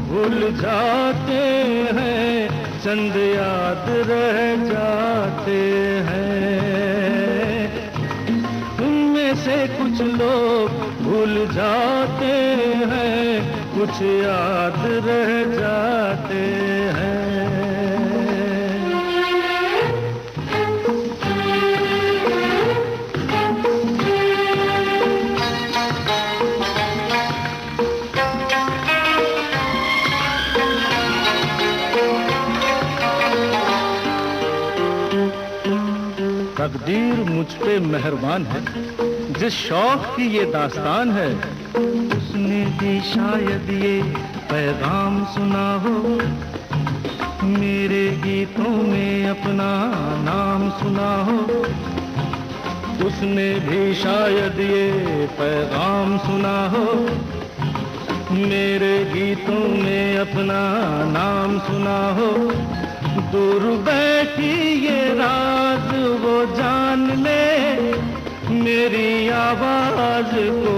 भूल जाते हैं, चंद याद रह जाते हैं। उनमें से कुछ लोग भूल जाते हैं, कुछ याद रह जाते हैं। तकदीर मुझ पे मेहरबान है, जिस शौक की ये दास्तान है, उसने भी शायद ये पैगाम सुना हो, मेरे गीतों में अपना नाम सुना हो। उसने भी शायद ये पैगाम सुना हो, मेरे गीतों में अपना नाम सुना हो। दूर बैठी ये राज वो जान ले, मेरी आवाज को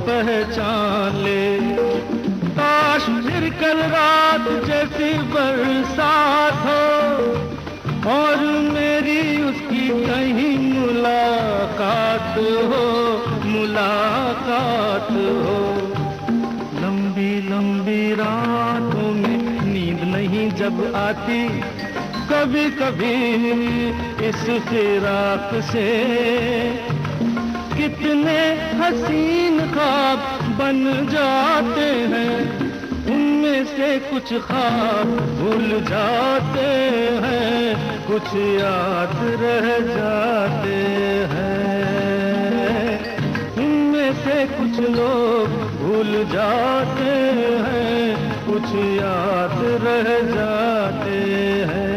पहचान ले। काश फिर कल रात जैसी बरसात हो और मेरी उसकी कहीं मुलाकात हो, मुलाकात हो। लंबी लंबी रातों में नींद नहीं जब आती, कभी कभी इस फिराक से कितने हसीन ख्वाब बन जाते हैं, उनमें से कुछ ख्वाब भूल जाते हैं, कुछ याद रह जाते हैं। उनमें से कुछ लोग भूल जाते हैं, कुछ याद रह जाते हैं।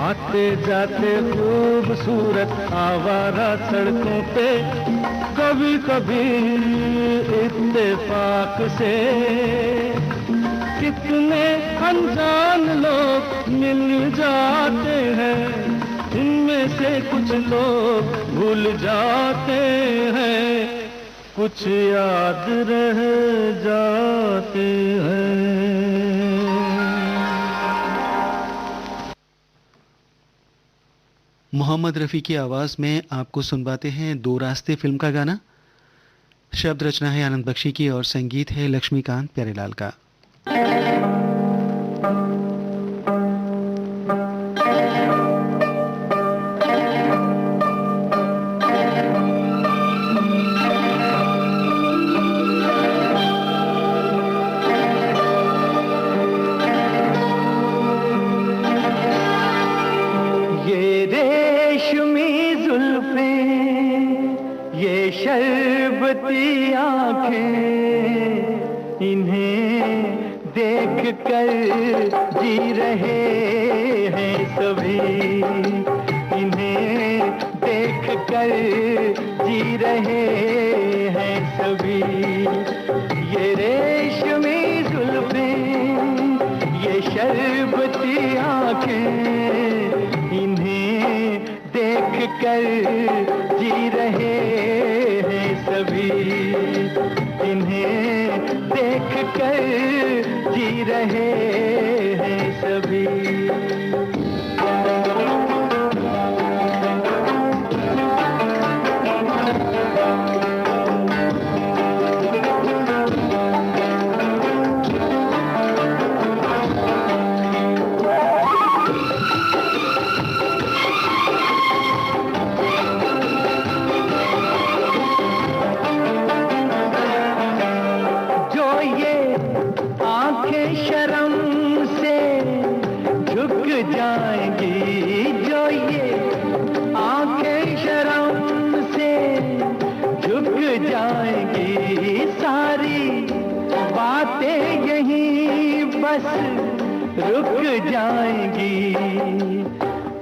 आते जाते खूबसूरत आवारा सड़कों पे कभी कभी इत्तेफाक से कितने अनजान लोग मिल जाते हैं, इनमें से कुछ लोग भूल जाते हैं, कुछ याद रह जाते हैं। मोहम्मद रफ़ी की आवाज़ में आपको सुनवाते हैं दो रास्ते फिल्म का गाना। शब्द रचना है आनंद बख्शी की और संगीत है लक्ष्मीकांत प्यारेलाल का। शरबती आँखें, इन्हें देख कर जी रहे हैं सभी, इन्हें देख कर जी रहे हैं सभी। ये रेशमी जुल्फें, ये शरबती आँखें, इन्हें देख कर जी रहे हैं सभी, इन्हें देख कर जी रहे हैं सभी। रुक जाएंगी,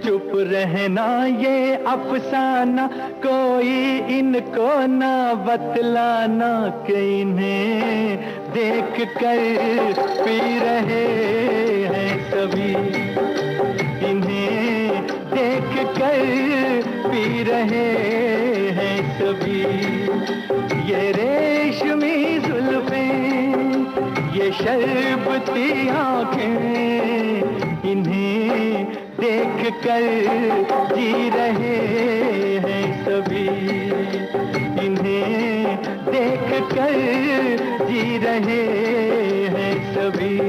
चुप रहना ये अफसाना, कोई इनको ना बतलाना कि इन्हें देख कर पी रहे हैं सभी, इन्हें देख कर पी रहे हैं सभी। ये रेशमी जुल्फें, ये शरबती आँखें, इन्हें देख कर जी रहे हैं सभी, इन्हें देख कर जी रहे हैं सभी।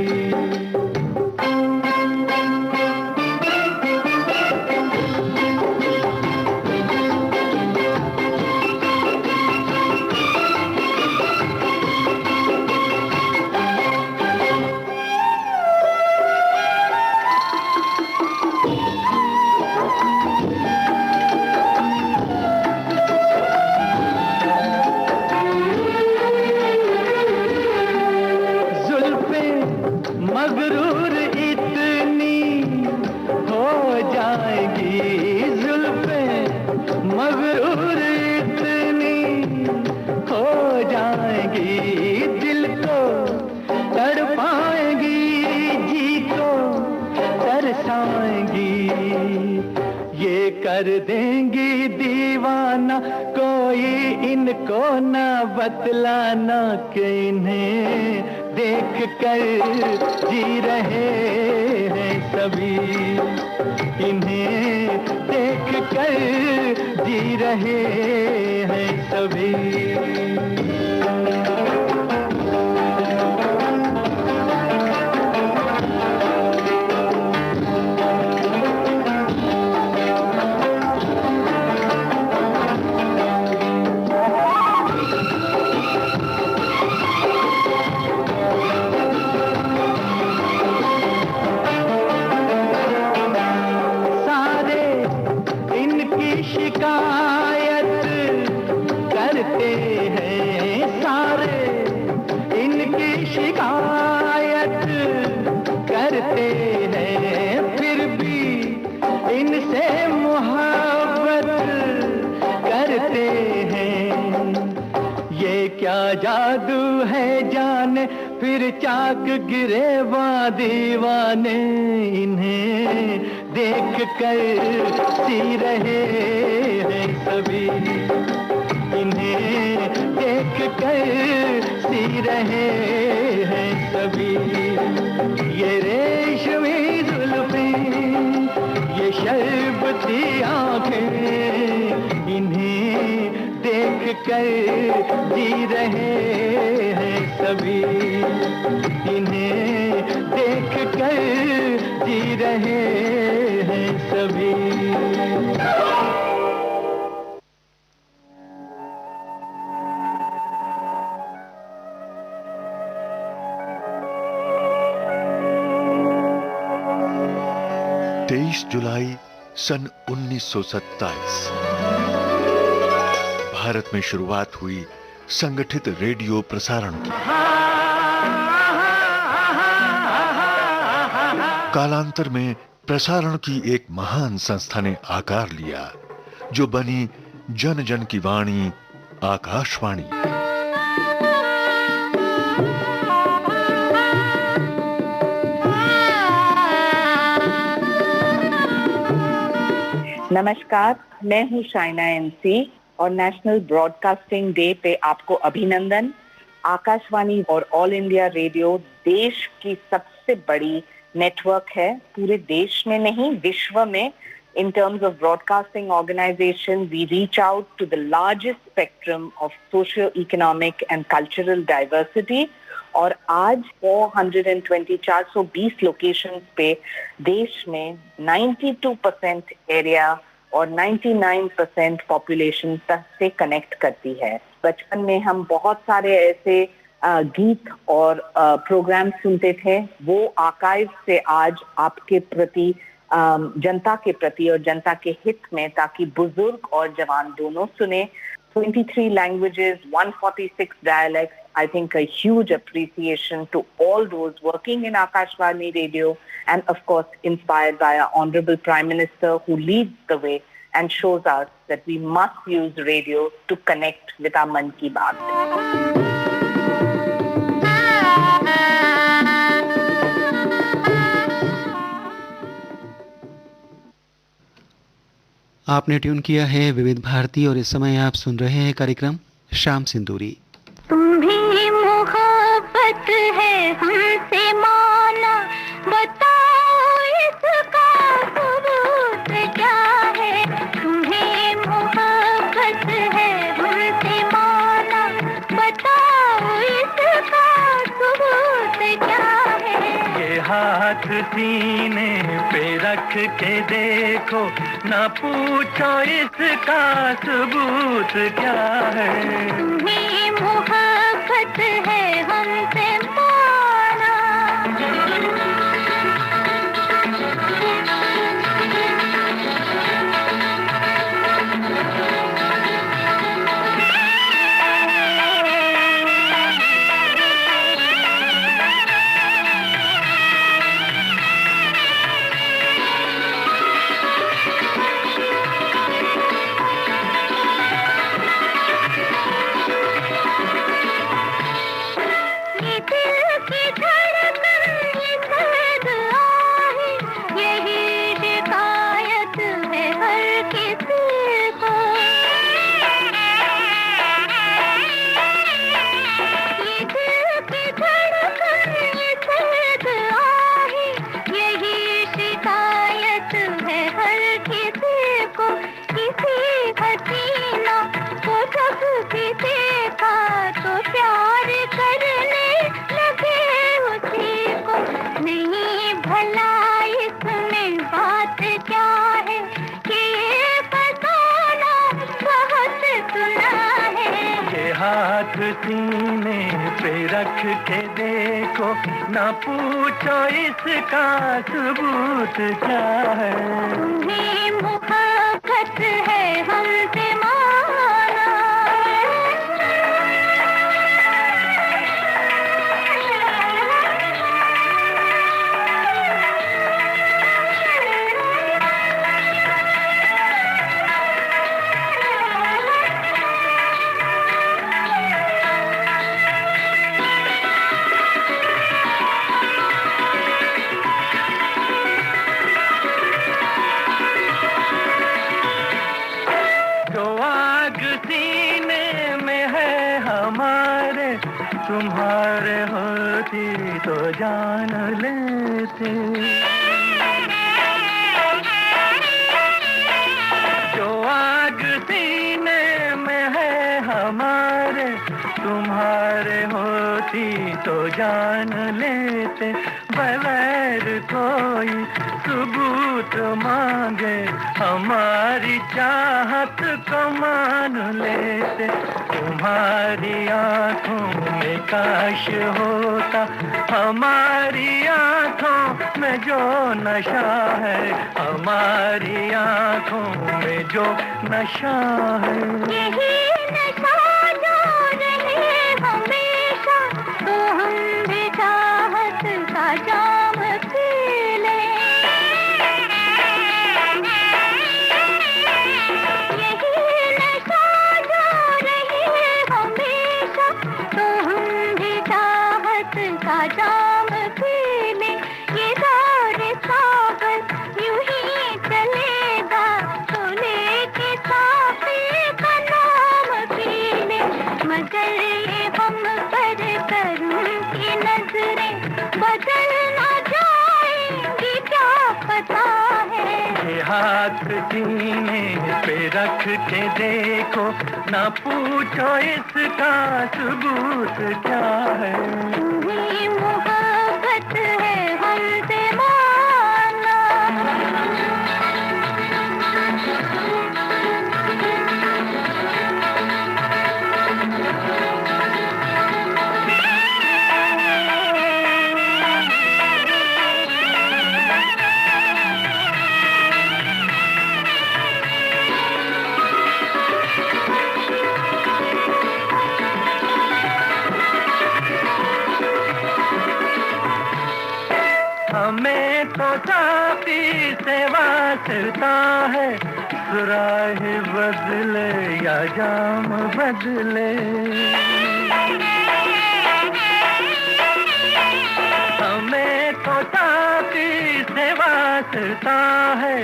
बरसाएंगी, ये कर देंगी दीवाना, कोई इनको ना बतलाना कि इन्हें देख कर जी रहे हैं सभी, इन्हें देख कर जी रहे हैं सभी। शिकायत करते हैं सारे, इनकी शिकायत करते हैं, फिर भी इनसे मोहब्बत करते हैं। ये क्या जादू है जाने, फिर चाक गिरे दीवाने, इन्हें देख कर सी रहे हैं सभी, इन्हें देख कर सी रहे हैं सभी। ये रेशमी जुल्फें, ये शर्बती आंखें, इन्हें देख कर जी रहे हैं सभी, इन्हें देख कर जी रहे हैं सभी। जुलाई सन 1927 भारत में शुरुआत हुई संगठित रेडियो प्रसारण की। कालांतर में प्रसारण की एक महान संस्था ने आकार लिया, जो बनी जन जन की वाणी आकाशवाणी। नमस्कार, मैं हूँ शाइना एमसी और नेशनल ब्रॉडकास्टिंग डे पे आपको अभिनंदन। आकाशवाणी और ऑल इंडिया रेडियो देश की सबसे बड़ी नेटवर्क है, पूरे देश में नहीं विश्व में। In terms of broadcasting organization, we reach out to the largest spectrum of socio-economic and cultural diversity. और आज 420 लोकेशंस पे देश में 92% एरिया और 99% पॉपुलेशन तक से कनेक्ट करती है। बचपन में हम बहुत सारे ऐसे गीत और प्रोग्राम सुनते थे, वो आर्काइव से आज आपके प्रति, जनता के प्रति और जनता के हित में, ताकि बुजुर्ग और जवान दोनों सुने। 23 languages, 146 dialects. I think a huge appreciation to all those working in Akashvani Radio, and of course inspired by our Honorable Prime Minister, who leads the way and shows us that we must use radio to connect with our Mann Ki Baat. आपने tune किया है विविध भारती और इस समय आप सुन रहे हैं कार्यक्रम शाम सिंदूरी। तुम्हें मोहब्बत है हमसे माना, बताओ इसका सबूत क्या है। तुम्हें मोहब्बत है हमसे माना, बताओ इसका सबूत क्या है। ये हाथ सीने पे रख के देखो, ना पूछो इसका सबूत क्या है। तुम्हें मोहब्बत है हमसे माना। सीने पे रख के देखो, ना पूछो इसका सबूत क्या है। तुम्हें मुहब्बत है हमसे माना, जो आग सीने में है हमारे, तुम्हारे होती तो जान लेते। जो आग सीने में है हमारे, तुम्हारे होती तो जान लेते। बगैर कोई सबूत मांगे हमारी चाहत को मान लेते। तुम्हारी आंखों में काश होता हमारी आंखों में जो नशा है, हमारी आंखों में जो नशा है। यही नशा जो रहे हमेशा, तो हम भी चाहत का जाम पी लें। यही नशा जो रहे हमेशा, तो हम भी चाहत का जाम पी लें। ये दौर सागर यूं ही चलेगा, तो लेके साफी का नाम पी लें। मगर ये हम पर करम की नजरें बदल ना जाएंगी, क्या पता है। ये हाथ सीने पे रख के देखो, ना पूछो इसका सबूत क्या है। तुम्हें मुहब्बत है हमसे माना, हमें तो साथी से वास्ता है, सुराही बदले या जाम बदले। हमें तो साथी से वास्ता है,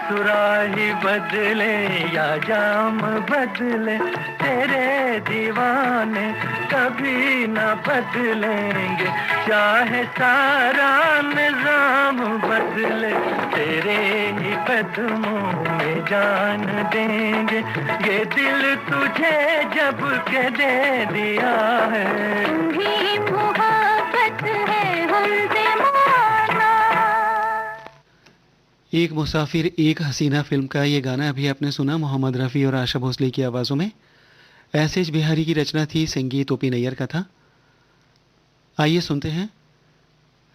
सुराही बदले या जाम बदले। तेरे दीवाने कभी न बदलेंगे, चाहे सारा निजाम बदले। तेरे ही कदमों में जान देंगे, ये दिल तुझे जब के दे दिया है। तुम्हें मुहब्बत है हमसे माना। एक मुसाफिर एक हसीना फिल्म का ये गाना अभी आपने सुना मोहम्मद रफ़ी और आशा भोसले की आवाज़ों में। एस एच बिहारी की रचना थी, संगीत ओपी नैयर का था। आइए सुनते हैं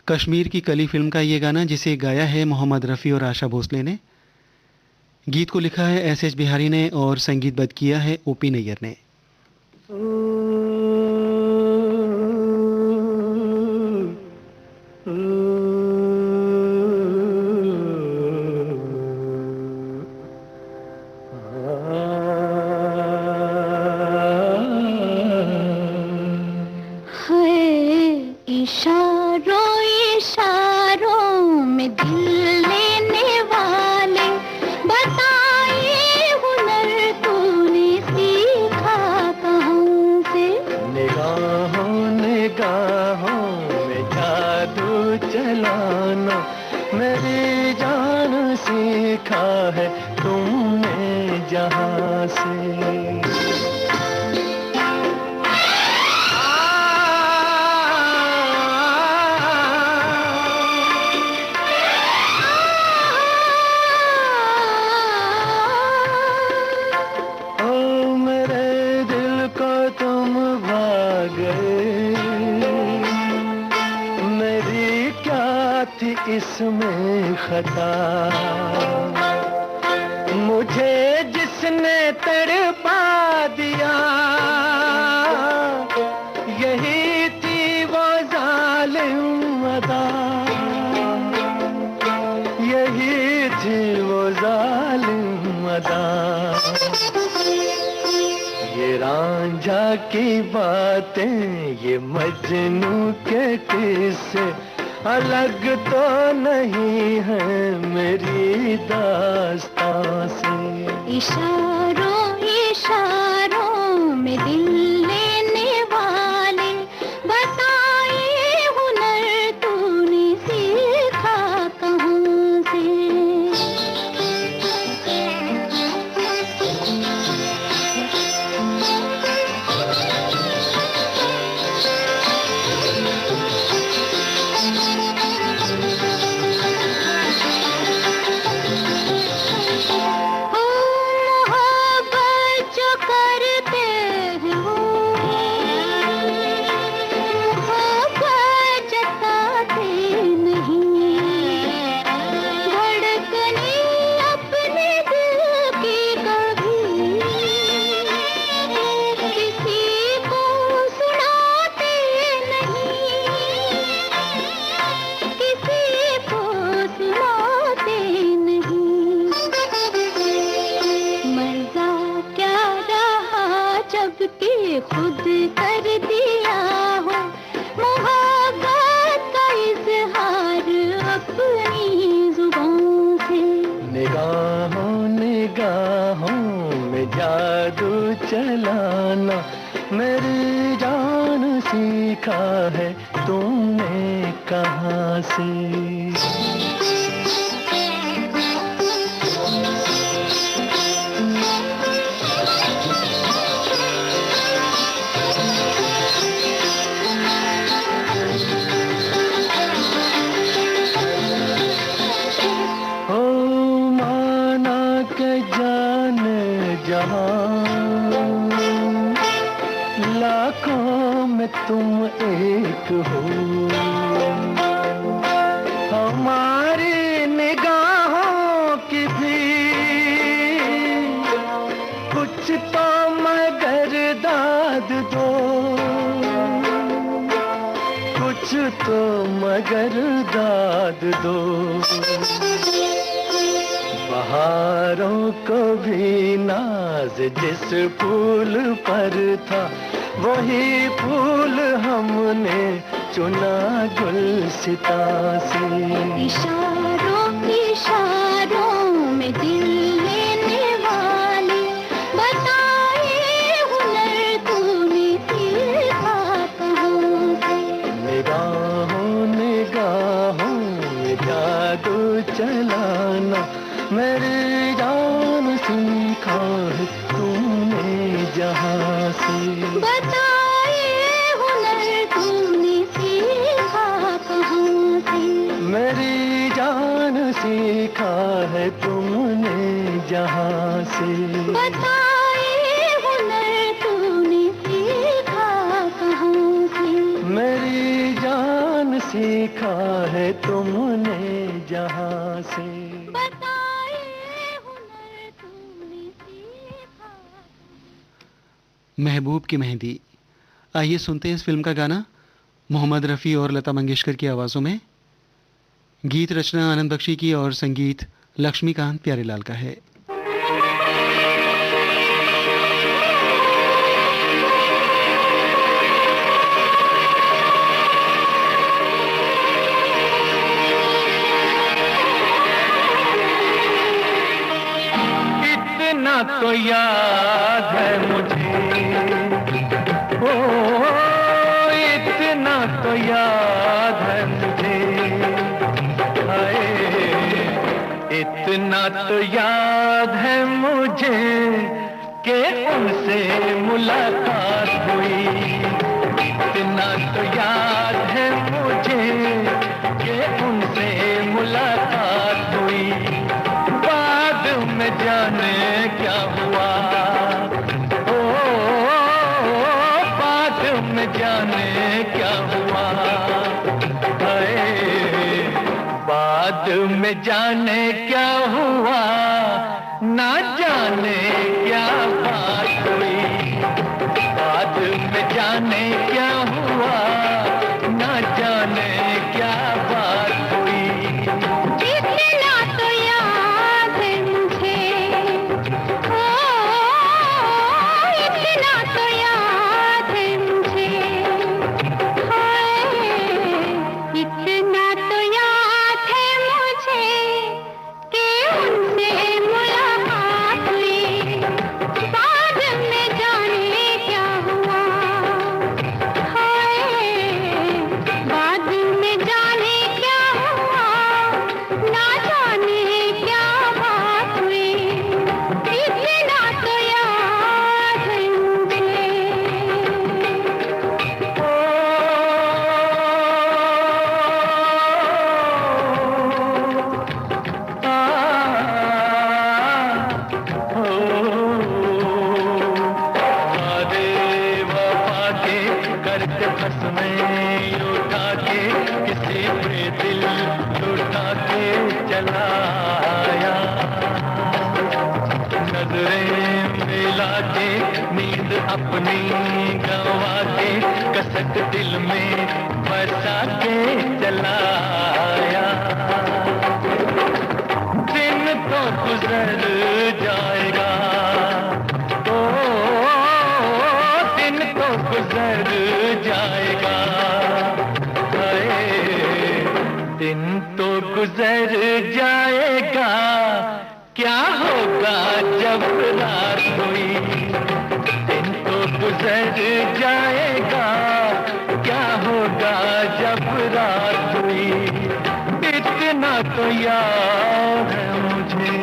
कश्मीर की कली फिल्म का ये गाना, जिसे गाया है मोहम्मद रफ़ी और आशा भोसले ने। गीत को लिखा है एस एच बिहारी ने और संगीतबद्ध किया है ओपी नैयर ने। इशारों इशारों में दिल लेने वाले, बताए हुनर तूने सीखा कहाँ से। निगाहों निगाहों में जादू चलाना, मेरी जान सीखा है तुमने जहाँ से। अता। मुझे जिसने तड़पा दिया यही थी वो जालिम अदा, यही थी वो जालिम अदा। ये रांझा की बातें ये मजनू के किस्से अलग तो नहीं है मेरी दास्तां से। इशारों इशारों में दिल लेने वाले बताए हुनर तूने सीखा कहाँ से। खुद कर दिया हो मोहब्बत का इजहार अपनी जुबान से। निगाहों निगाहों में जादू चलाना मेरी जान सीखा है तुमने कहाँ से। लाखों में तुम एक हो, हमारी निगाहों की भी कुछ तो मगर दाद दो, कुछ तो मगर दाद दो। बहारों को भी नाज जिस फूल पर था वही फूल हमने चुना गुलसिता से। इशारों इशारों में दिल लेने वाले बताए हुनर तूने सीखा कहाँ से। निगाहों निगाहों में जादू चलाना मेरी जान सीखा है तूने जहाँ से। बताए हुनर तूने सीखा कहाँ से। मेरी जान सीखा है तुमने जहाँ से। बताए हुनर तूने सीखा कहाँ से। मेरी जान सीखा है तुमने जहाँ से। महबूब की मेहंदी। आइए सुनते हैं इस फिल्म का गाना मोहम्मद रफ़ी और लता मंगेशकर की आवाज़ों में। गीत रचना आनंद बख्शी की और संगीत लक्ष्मीकांत प्यारेलाल का है। इतना तो याद है मुझे, ओ इतना तो याद है मुझे, हाय इतना तो याद है मुझे कि उनसे मुलाकात हुई। इतना तो याद है मुझे कि उनसे मुलाकात हुई। बाद में जाने क्या हुआ, ओ बाद में जाने क्या हुआ, हाय बाद में में जाने क्या हुआ, ना जाने क्या बात हुई, बाद में जाने क्या हुआ, ना जाने क्या बात हुई। इतना तो याद है मुझे, ओ इतना तो याद है मुझे, हाय इतना तो याद है मुझे कि उनसे मुलाकात हुई, बाद में जाने क्या हुआ, हाय बाद में जाने क्या हुआ, ना जाने क्या बात हुई, इतना तो याद है मुझे। वादे वफा के करके फंस में उठा के, किसी पे दिल लुटा के चला आया, नजरें मिला के नींद अपनी गंवा के, कसक दिल में बसा के चला आया। दिन तो गुजर जाएगा, ओ दिन तो गुजर जाएगा, हाय दिन तो गुजर जाएगा, क्या होगा जब रात हुई, दिन तो गुजर जाएगा, क्या होगा जब रात हुई, इतना तो याद है मुझे।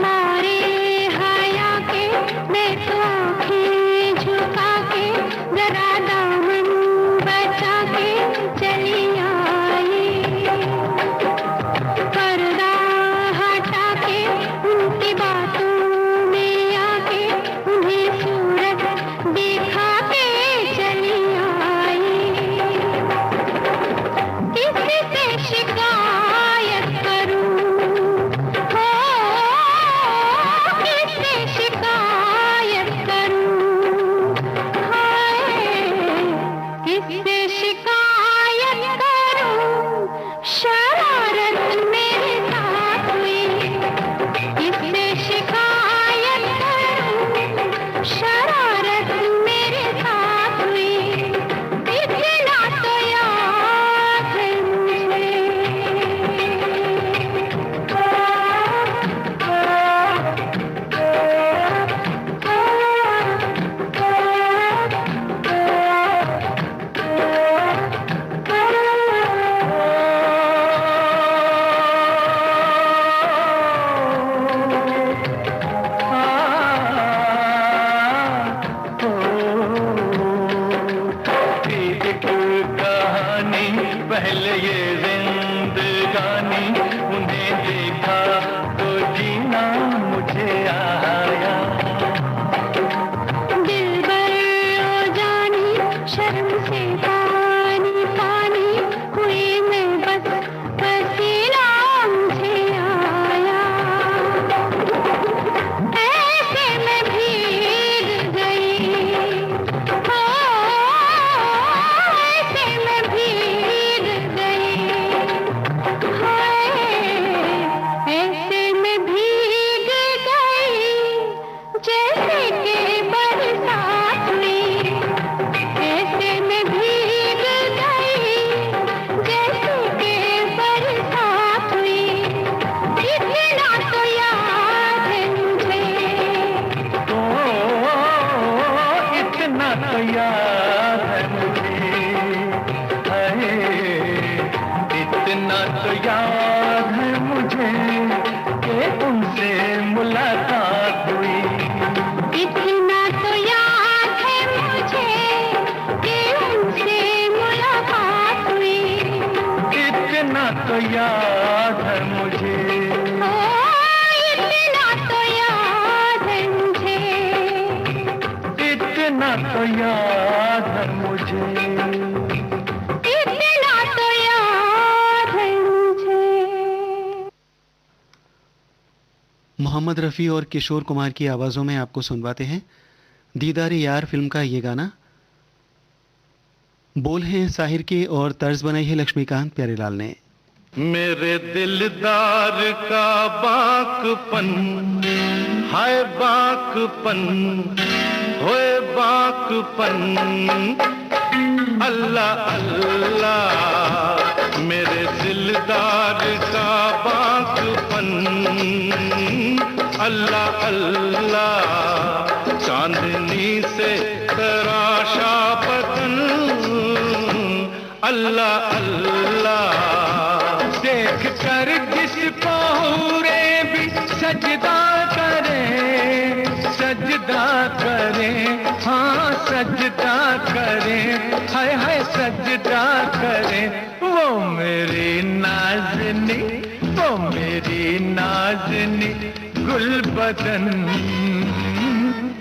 मारे हया के मैं तो आँखें झुका के, जरा दामन बचा के चली आई, पर्दा हटा के उनकी बातों में आके, उन्हें सूरत दिखा के चली आई, किससे शिकायत करूं, हो किससे शिकायत करूं, हाय किससे शिकायत करूं, शरारत मेरे साथ हुई, किससे शिकायत करूं, शरारत मेरे साथ हुई, इतना तो याद है मुझे। एक कहानी पहले ये जिंदगानी, उन्हें देखा तो जीना मुझे आया, दिलबर ओ जानी शर्म से पानी पानी हुई मैं, बस पसीना मुझे आया, ऐसे मैं भीग गई, हो ऐसे मैं भीग गई, हाय ऐसे मैं भीग गई, जैसे कि बरसात हुई, ऐसे मैं भीग गई, जैसे कि बरसात हुई, इतना तो याद है मुझे। ओ इतना तो याद है मुझे, हाय इतना तो याद है मुझे कि उनसे मुलाकात हुई। इतना तो याद है तो याद है मुझे, इतना तो याद है मुझे, इतना तो याद है मुझे, इतना तो याद है मुझे। मोहम्मद रफ़ी और किशोर कुमार की आवाज़ों में आपको सुनवाते हैं दीदार यार फिल्म का ये गाना। बोल हैं साहिर के और तर्ज बनाई है लक्ष्मीकांत प्यारेलाल ने। मेरे दिलदार का बाकपन, हाय बाकपन, होए बाकपन, अल्लाह अल्लाह, मेरे दिलदार का बाकपन, अल्लाह अल्लाह, चांदनी से तराशा बदन, अल्लाह अल्लाह, देख कर जिसको हुरे भी सजदा करें, सजदा करें, हाँ सजदा करें, हाय हाय सजदा करें, वो मेरी नाज़नी, वो मेरी नाज़नी गुलबदन,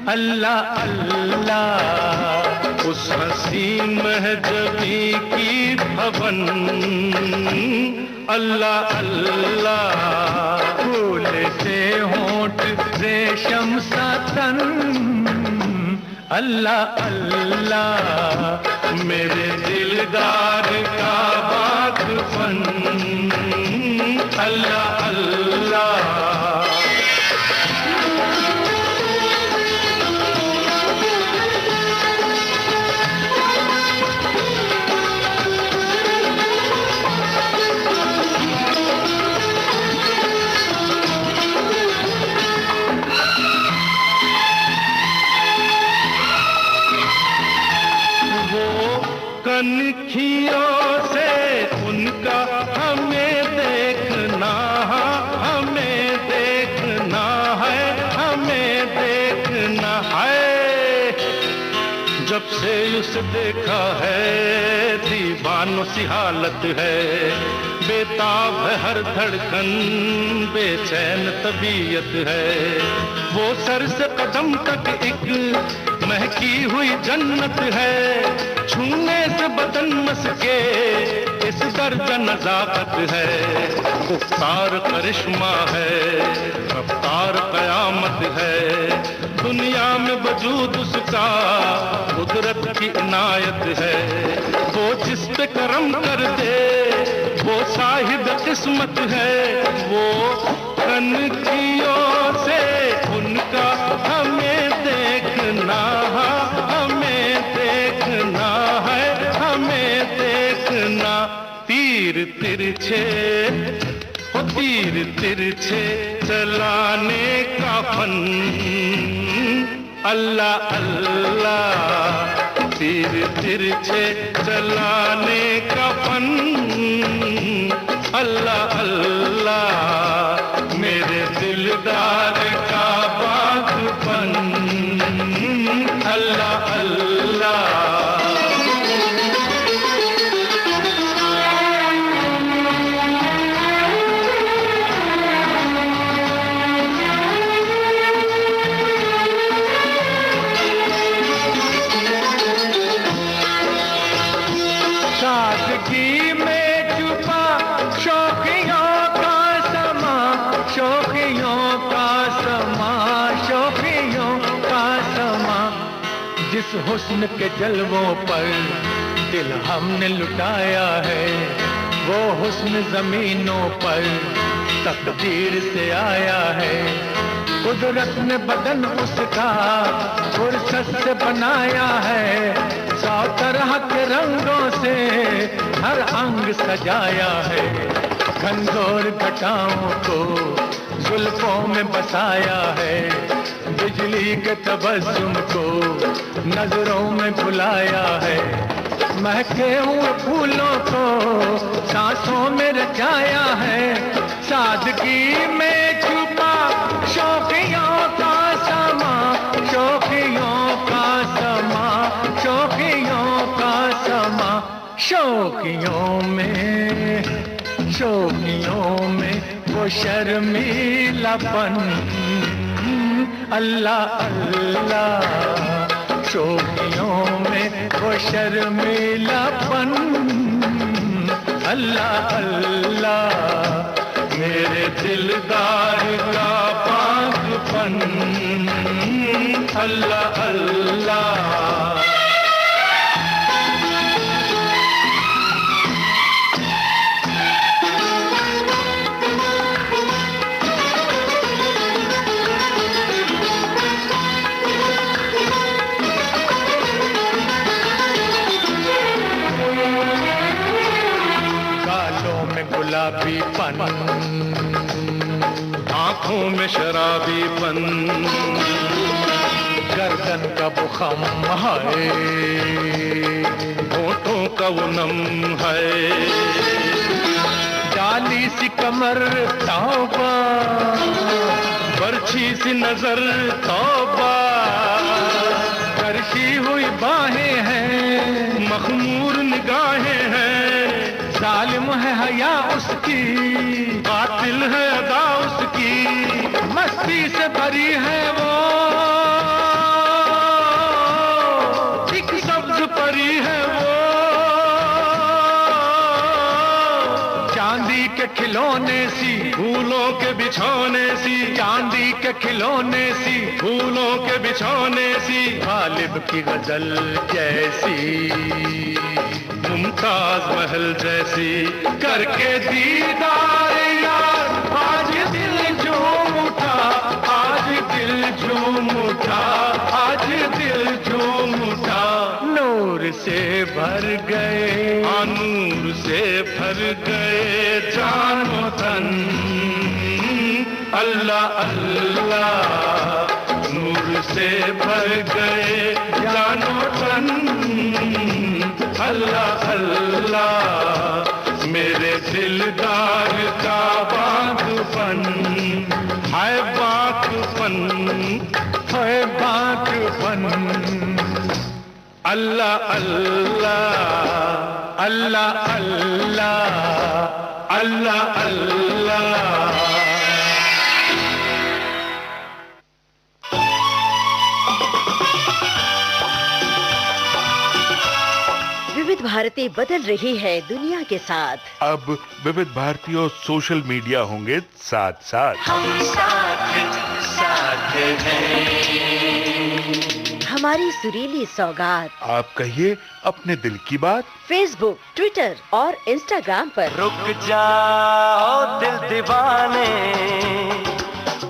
अल्लाह अल्लाह, उस हसीन महजबी की भवन, अल्लाह अल्लाह, फूल से होंठ रेशम सा तन, अल्लाह अल्लाह, मेरे दिलदार का बाकपन, अल्लाह अल्लाह। कनखियों से उनका हमें देखना, हमें देखना है, हमें देखना है, जब से उसे देखा है दीवानों सी हालत है, बेताब है हर धड़कन, बेचैन तबीयत है, वो सर से कदम तक एक महकी हुई जन्नत है, छूने से बदन मसके इस दर्जा नजाकत है, गुफ्तार करिश्मा है, रफ्तार कयामत है, दुनिया में वजूद उसका कुदरत की इनायत है, वो जिस पे करम कर दे वो साहिब किस्मत है, वो कनखियों से उनका हमें देखना, हमें देखना है, हमें देखना, तीर तिरछे, ओ तीर तिरछे चलाने का फन, अल्लाह अल्लाह, तीर तिरछे चलाने का फन, अल्लाह अल्लाह, मेरे दिलदार का बाकपन, अल्लाह अल्लाह। सादगी में छुपा शौकियों का समा, शौकियों का समा, शौकियों का समा, जिस हुस्न के जलवों पर दिल हमने लुटाया है, वो हुस्न जमीनों पर तकदीर से आया है, कुदरत ने बदन उसका फुर्सत से बनाया है, 100 तरह के रंगों से हर अंग सजाया है, घनघोर घटाओं को जुल्फों में बसाया है, बिजली के तबस्सुम को नजरों में बुलाया है, महके हुए फूलों को सांसों में रचाया है, सादगी में छुपा शौकियों का समा, शौकियों का समा, शौकियों का समा, शौकियों में शोखियों में वो शर्मीलापन, अल्लाह अल्लाह, शोखियों में वो शर्मीलापन, अल्लाह अल्लाह, मेरे दिलदार का पागपन, अल्लाह अल्लाह। गुलाबीपन, आंखों में शराबीपन, गर्दन का बुखम है, होठों का वो नम है, डाली सी कमर तौबा, बरछी सी नजर तौबा, करशी हुई बाहें हैं, मखमूर निगाहें हैं, जालिम है हया उसकी, कातिल है अदा उसकी, मस्ती से भरी है वो, एक सब्ज परी है वो, चांदी के खिलौने सी, फूलों के बिछौने सी, चांदी के खिलौने सी, फूलों के बिछौने सी, गालिब की गजल जैसी, मुमताज महल जैसी, करके दीदार यार, आज दिल झूम उठा, आज दिल झूम उठा, आज दिल झूम उठा, नूर से भर गए, नूर से भर गए जानो तन, अल्लाह अल्लाह, नूर से भर गए जानो तन, अल्लाह अल्लाह, मेरे दिलदार का बागपन, है बागपन, है बागपन, अल्लाह अल्लाह, अल्लाह अल्लाह, अल्लाह अल्लाह। विविध भारती बदल रही है दुनिया के साथ। अब विविध भारती और सोशल मीडिया होंगे साथ साथ। हम साथ हैं। हमारी सुरीली सौगात। आप कहिए अपने दिल की बात। फेसबुक, ट्विटर और इंस्टाग्राम पर। रुक जाओ दिल दीवाने,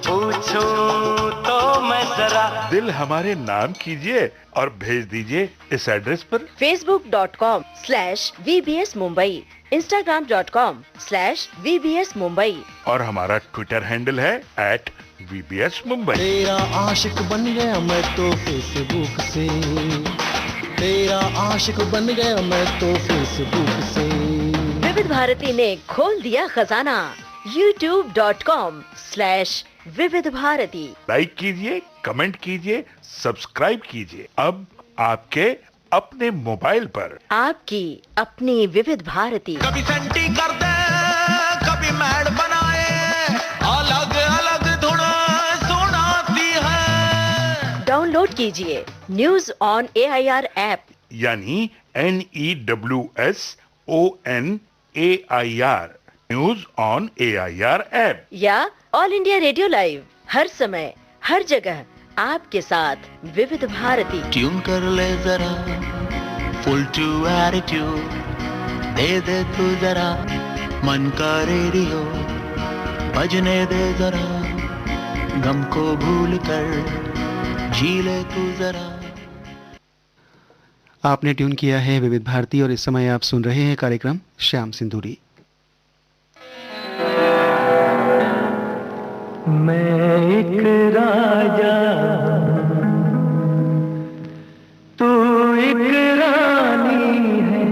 पूछूं तो मैं जरा। दिल हमारे नाम कीजिए और भेज दीजिए इस एड्रेस पर। facebook.com/VBS Mumbai, Instagram.com/VBS Mumbai और हमारा ट्विटर हैंडल है @VBS Mumbai। तेरा आशिक बन गया मैं तो फेसबुक से, तेरा आशिक बन गया मैं तो फेसबुक से। विविध भारती ने खोल दिया खजाना। youtube.com/विविध भारती। लाइक कीजिए, कमेंट कीजिए, सब्सक्राइब कीजिए। अब आपके अपने मोबाइल पर आपकी अपनी विविध भारती। कभी सेंटी कर दे, कभी मैड बनाए, अलग अलग धुन सुनाती है। डाउनलोड कीजिए न्यूज ऑन AIR ऐप, यानी NEWSONAIR, news on AIR app. या ऑल इंडिया रेडियो लाइव, हर समय हर जगह आपके साथ विविध भारती। ट्यून कर ले जरा, फुल टू एटीट्यूड दे दे तू जरा, मन का रेडियो बजने दे जरा, गम को भूल कर जी ले तू जरा। आपने ट्यून किया है विविध भारती और इस समय आप सुन रहे हैं कार्यक्रम श्याम सिंदूरी। मैं एक राजा, तू एक रानी है,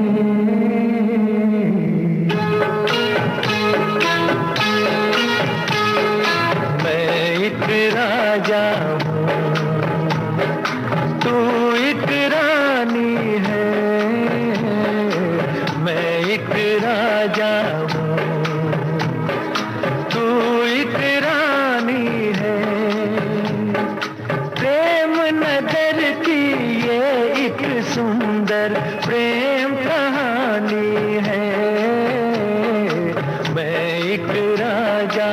मैं एक राजा हूँ, तू एक रानी है, मैं एक राजा हूँ, सुंदर प्रेम कहानी है। मैं एक राजा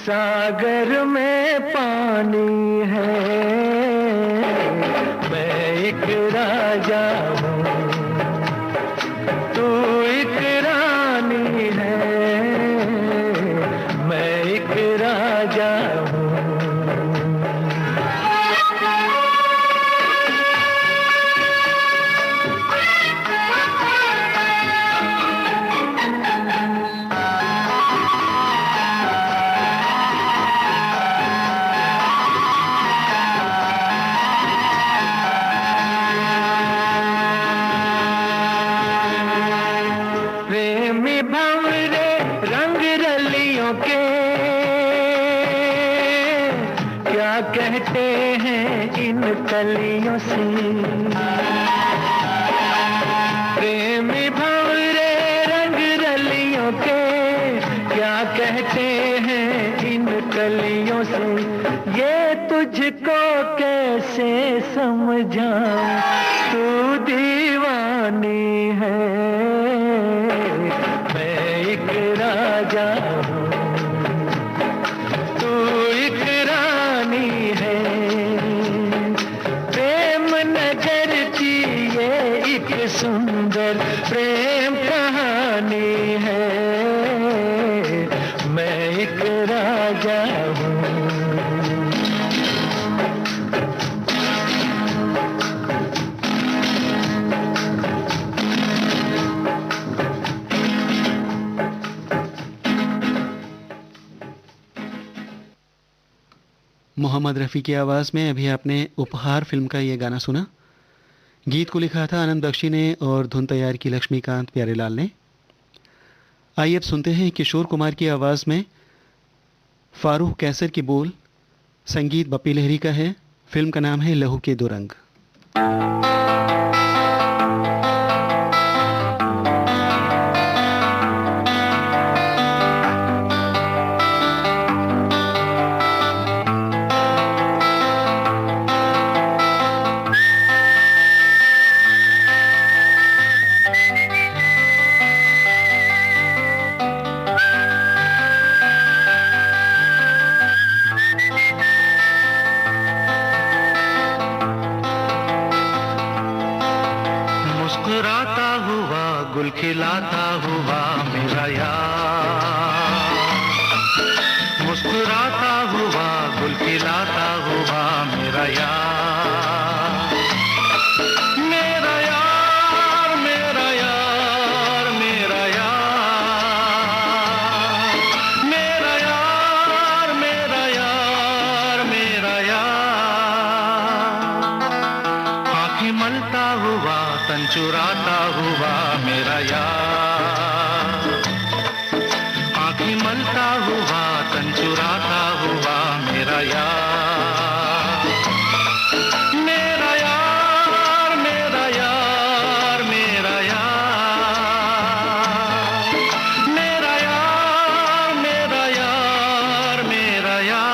सागर में पानी है। मैं एक राजा हूँ, तू एक रानी है। मैं एक राजा हूँ। कहते हैं इन कलियों से, प्रेमी भंवरे रंग रलियों के, क्या कहते हैं इन कलियों से। ये तुझको कैसे समझाऊं, तू दीवानी है। मैं एक राजा हूँ, सुंदर प्रेम कहानी है। मैं एक राजा हूँ। मोहम्मद रफ़ी की आवाज़ में अभी आपने उपहार फिल्म का ये गाना सुना। गीत को लिखा था आनंद बख्शी ने और धुन तैयार की लक्ष्मीकांत प्यारेलाल ने। आइए अब सुनते हैं किशोर कुमार की आवाज़ में फारूक कैसर की बोल, संगीत बप्पी लहरी का है। फिल्म का नाम है लहू के दो रंग। गुल खिलाता हुआ मेरा यार, मुस्कुराता हुआ गुल खिलाता हुआ मेरा यार। मलता हुआ तन चुराता हुआ मेरा यार, आँखें मलता हुआ तन चुराता हुआ मेरा यार, मेरा यार, मेरा यार, मेरा यार, मेरा यार, मेरा यार, मेरा यार।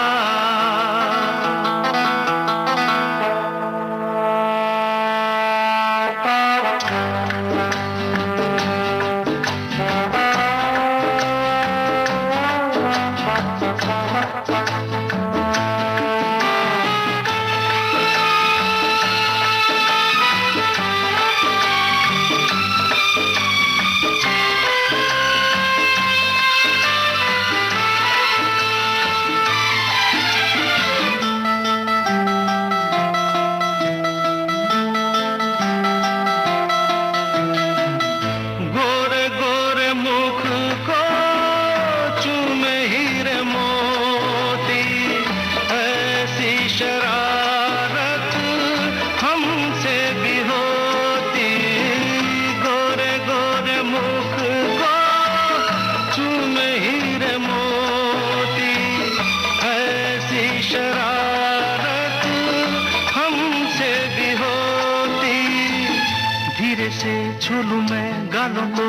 गोरे गोरे मुख को चूमे हीरे मोती, ऐसी शरारत हमसे भी होती। गोरे गोरे मुख को चूमे हीरे मोती, ऐसी शरारत हमसे भी होती। धीरे से छू लूं मैं गालों को,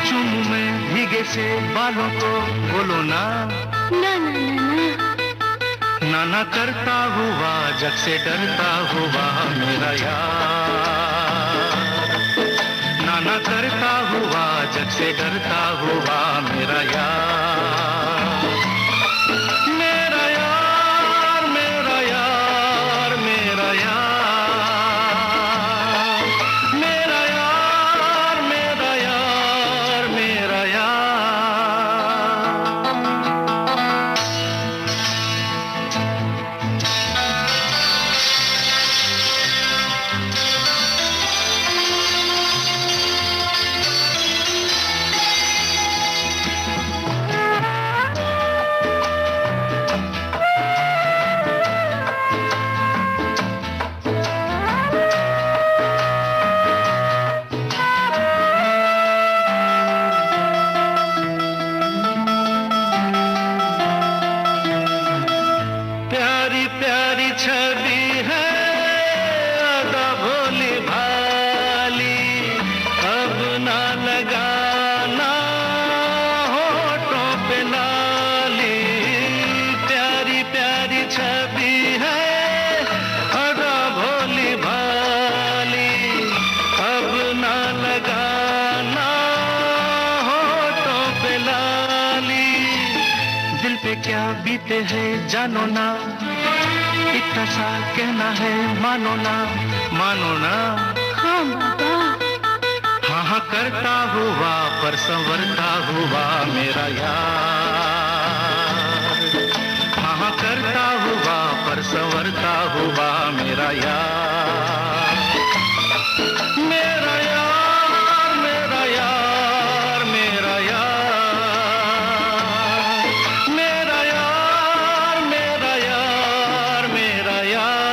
चूमूं मैं भीगे से बालों को, बोलो ना ना ना ना ना, नाना करता हुआ जग से डरता हुआ मेरा यार, नाना करता हुआ जग से डरता हुआ मेरा यार, मेरा यार, मेरा यार, मेरा यार, मेरा यार, मेरा यार, मेरा यार। प्यारी प्यारी छवि है अदा भोली भाली, अब ना लगाना होठों पे लाली। प्यारी प्यारी छवि है अदा भोली भाली, अब ना लगाना होठों पे लाली। दिल पे क्या बीते है जानो ना, इतना सा कहना है मानो ना, मानो ना। हाँ बाबा, हाँ हाँ करता हुआ पर संवरता हुआ मेरा यार, हाँ हाँ करता हुआ पर संवरता हुआ मेरा यार, मेरा यार, मेरा यार, मेरा यार, मेरा यार, मेरा यार, मेरा यार।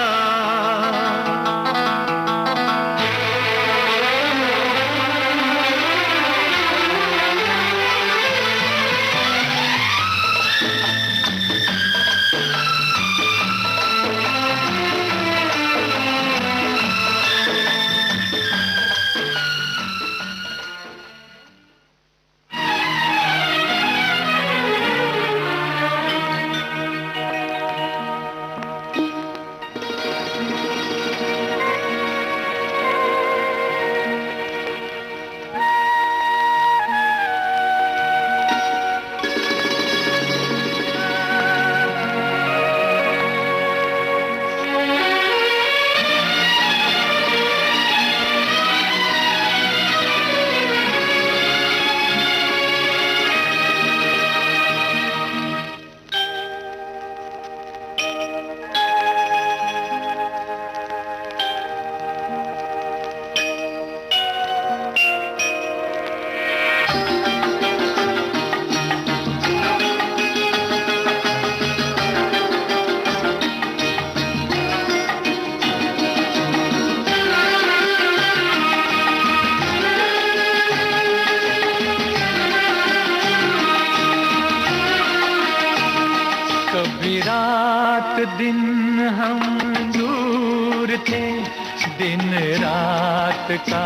रात का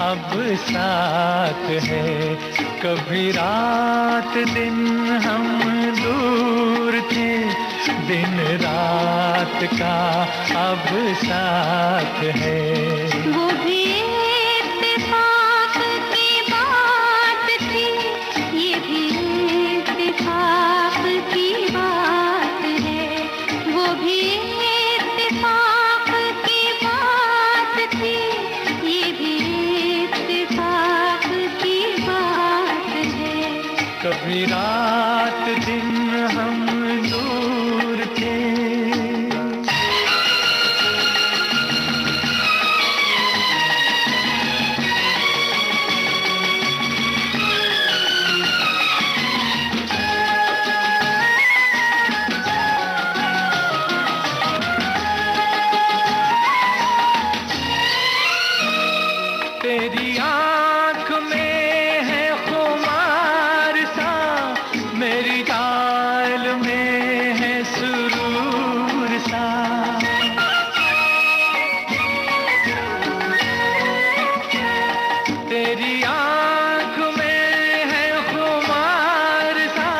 अब साथ है। कभी रात दिन हम दूर थे, दिन रात का अब साथ है। वो भी इत्तेफाक की बात थी, ये भी इत्तेफाक की बात है। वो भी इत्तेफाक की बात थी, ये भी इत्तेफाक की बात है। कभी रात दिन हम दूर थे। तेरी आंख में है खुमार सा, मेरी चाल में है सुरूर सा। तेरी आंख में है खुमार सा,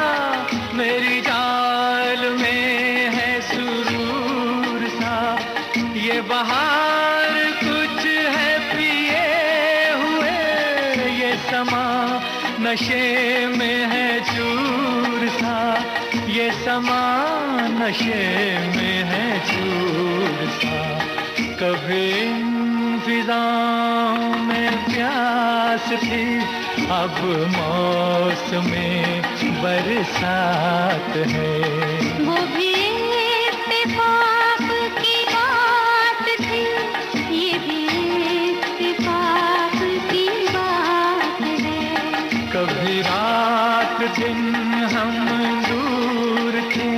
मेरी चाल में है सुरूर सा। ये बहार कुछ है पिए हुए, ये समा नशे में है चूर सा। ये समा नशे में है चूर सा। कभी फिजाओं में प्यास थी, अब मौसमे बरसात है। वो भी इत्तेफाक की बात थी, ये भी इत्तेफाक की बात है। कभी रात दिन हम दूर थे।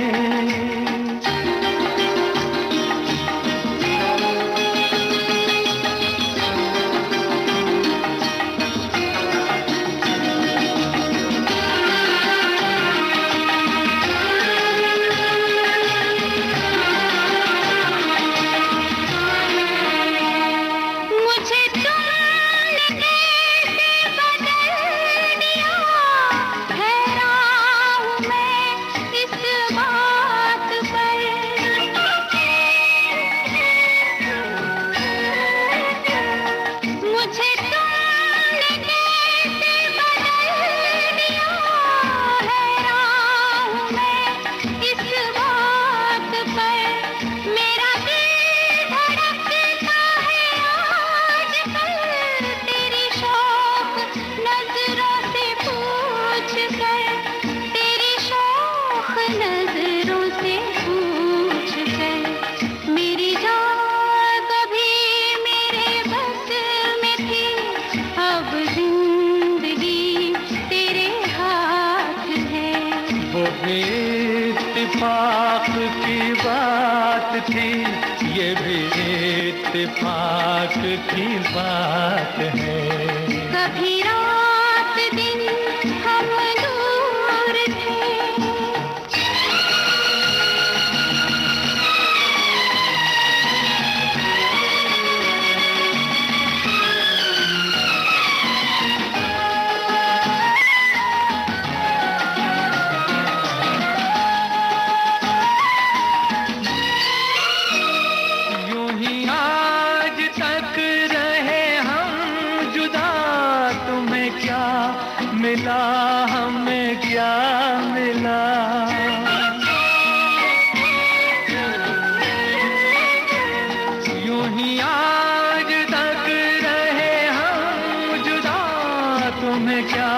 मुझे तुमने कैसे बदल दिया, हैरान हूँ मैं इस बात पर। मुझे तुमने कैसे बदल दिया, हैरान हूँ मैं इस बात पर। मेरा दिल धड़कता है आजकल, तेरी शौक नजरों से पूछ कर। तेरी शौक नजरों से पूछ कर। मेरी जान कभी मेरे बस में थी, अब जिंदगी तेरे हाथ है। वो भी इत्तेफाक की बात थी, ये भी इत्तेफाक की बात है। कभी रात दिन हम दूर थे। यूं ही आज तक रहे हम जुदा, तुम्हें क्या मिला हमें क्या मिला। यूं ही आज तक रहे हम जुदा, तुम्हें क्या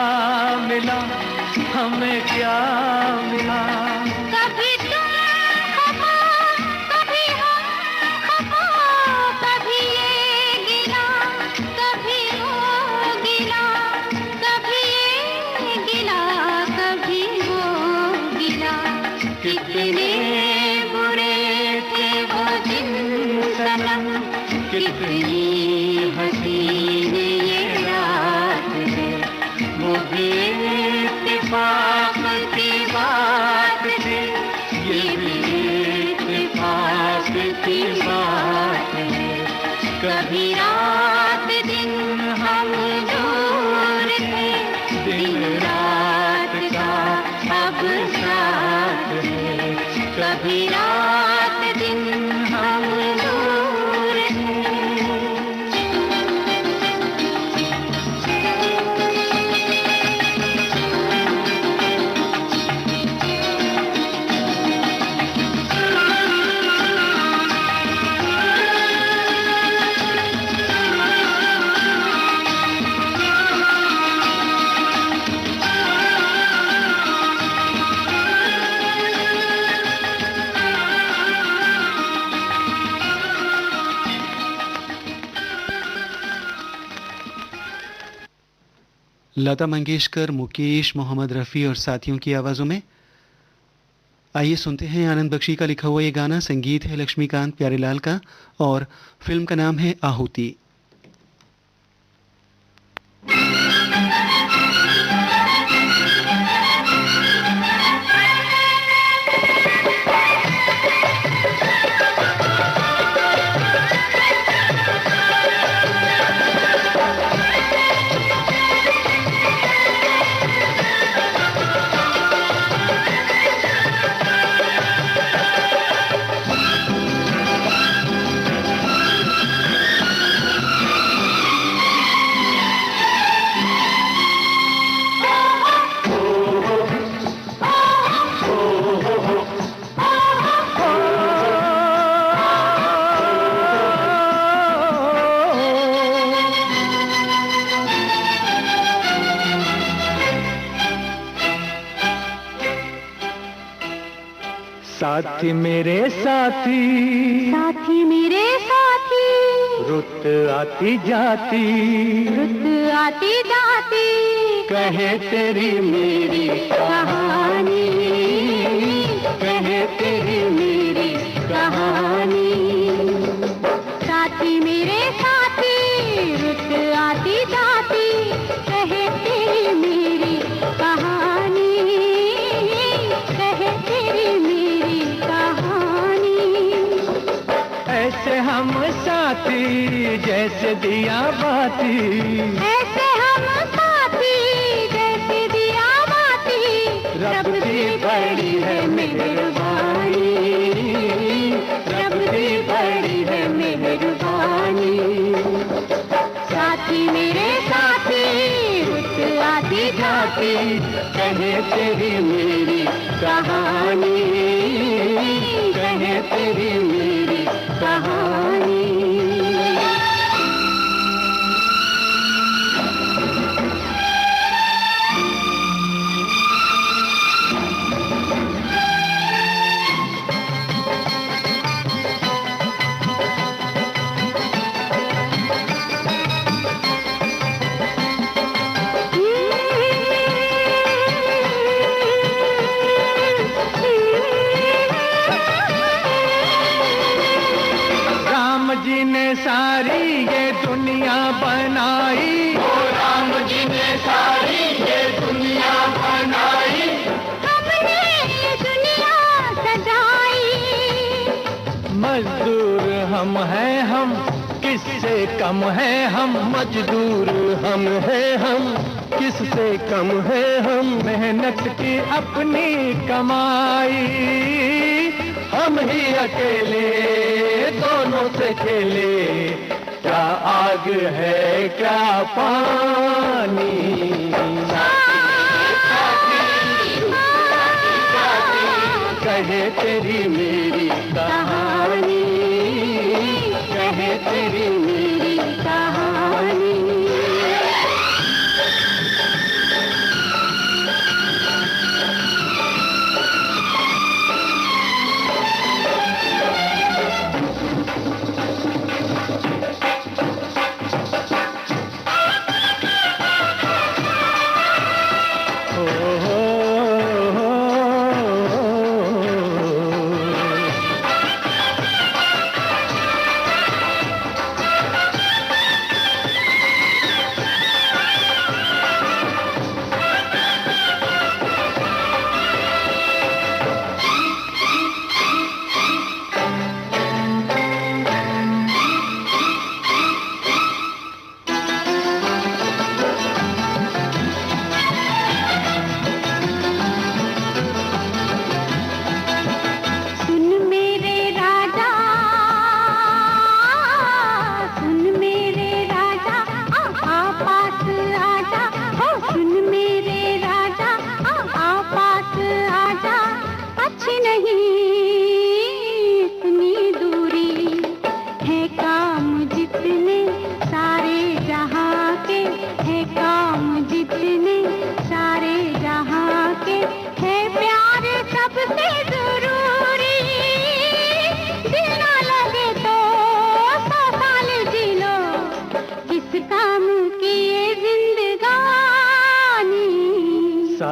मिला हमें क्या मिला। कभी तुम खफा, कभी हम खफा, कभी ये गिला, कभी वो गिला, कभी ये गिला, कभी वो गिला। कितने बुरे थे वो दिन सनम, कितनी हसीन ये रात है। वो भी इत्तेफाक की बात थी, ये भी इत्तेफाक की बात है। कभी रात रात दिन हम दूर थे, दिन रात का अब साथ है, कभी रात दिन हम दूर थे। लता मंगेशकर, मुकेश, मोहम्मद रफ़ी और साथियों की आवाज़ों में आइए सुनते हैं आनंद बख्शी का लिखा हुआ ये गाना। संगीत है लक्ष्मीकांत प्यारेलाल का और फिल्म का नाम है आहुति। साथी मेरे साथी, साथी मेरे साथी, रुत आती जाती, रुत आती जाती, कहे तेरी मेरी कहानी, कहे तेरी मेरी कहानी। साथी मेरे साथी, रुत आती जाती, कहे तेरी मेरी कहानी, कहे तेरी मेरी कहानी। ऐसे हम साथी जैसे दिया बाती, ऐसे हम साथी जैसे दिया बाती, रब की बड़ी है मेहरबानी, रब की बड़ी है मेहरबानी। साथी मेरे साथी, रुत आती जाती, कहे तेरी मेरी कहानी, कहे तेरी मेरी कहानी। राम जी ने सारी ये दुनिया बनाई, राम जी ने सारी ये दुनिया बनाई, हमने ये दुनिया सजाई। मजदूर हम हैं हम, किससे कम है हम, मजदूर हम हैं हम, किससे कम है हम। मेहनत की अपनी कमाई, हम ही अकेले दोनों से खेले, क्या आग है क्या पानी। कहे तेरी मेरी कहानी, कहे तेरी मेरी कहानी।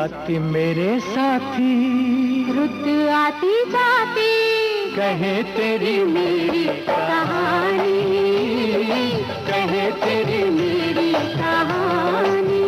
साथी मेरे साथी, रुत आती जाती कहे तेरी मेरी कहानी, कहे तेरी मेरी कहानी।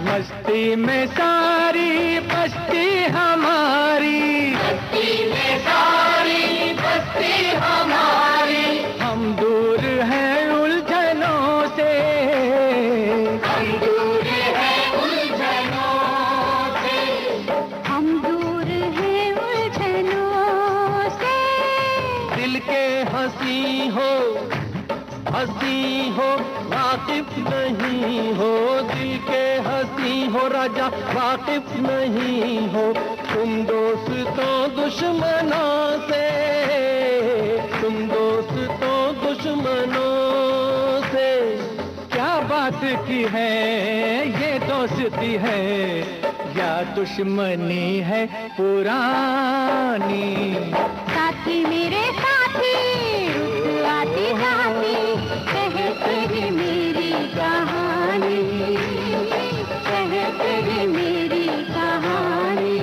मस्ती में सारी बस्ती हमारी, बस्ती में सारी बस्ती हमारी, हम दूर हैं उलझनों से, हम दूर हैं उलझनों से, हम दूर हैं उलझनों से। दिल के हंसी हो वाकिफ नहीं हो, दिल के हंसी हो राजा वाकिफ नहीं हो, तुम दोस्तों दुश्मनों से, तुम दोस्तों दुश्मनों से। क्या बात की है ये दोस्ती है या दुश्मनी है पुरानी। साथी मेरे साथी, रुत आती जाती कहे तेरी मेरी कहानी, कहे तेरी मेरी कहानी।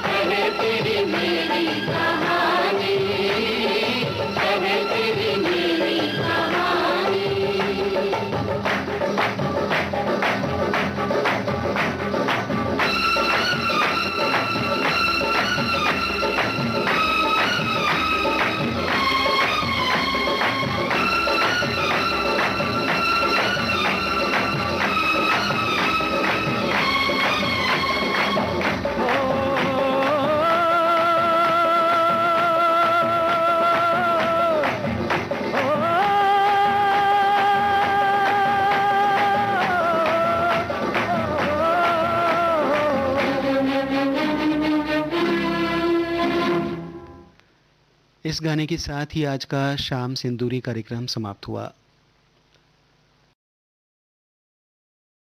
कहे तेरी मेरी कहानी, कहे तेरी मेरी कहानी। इस गाने के साथ ही आज का शाम सिंदूरी कार्यक्रम समाप्त हुआ।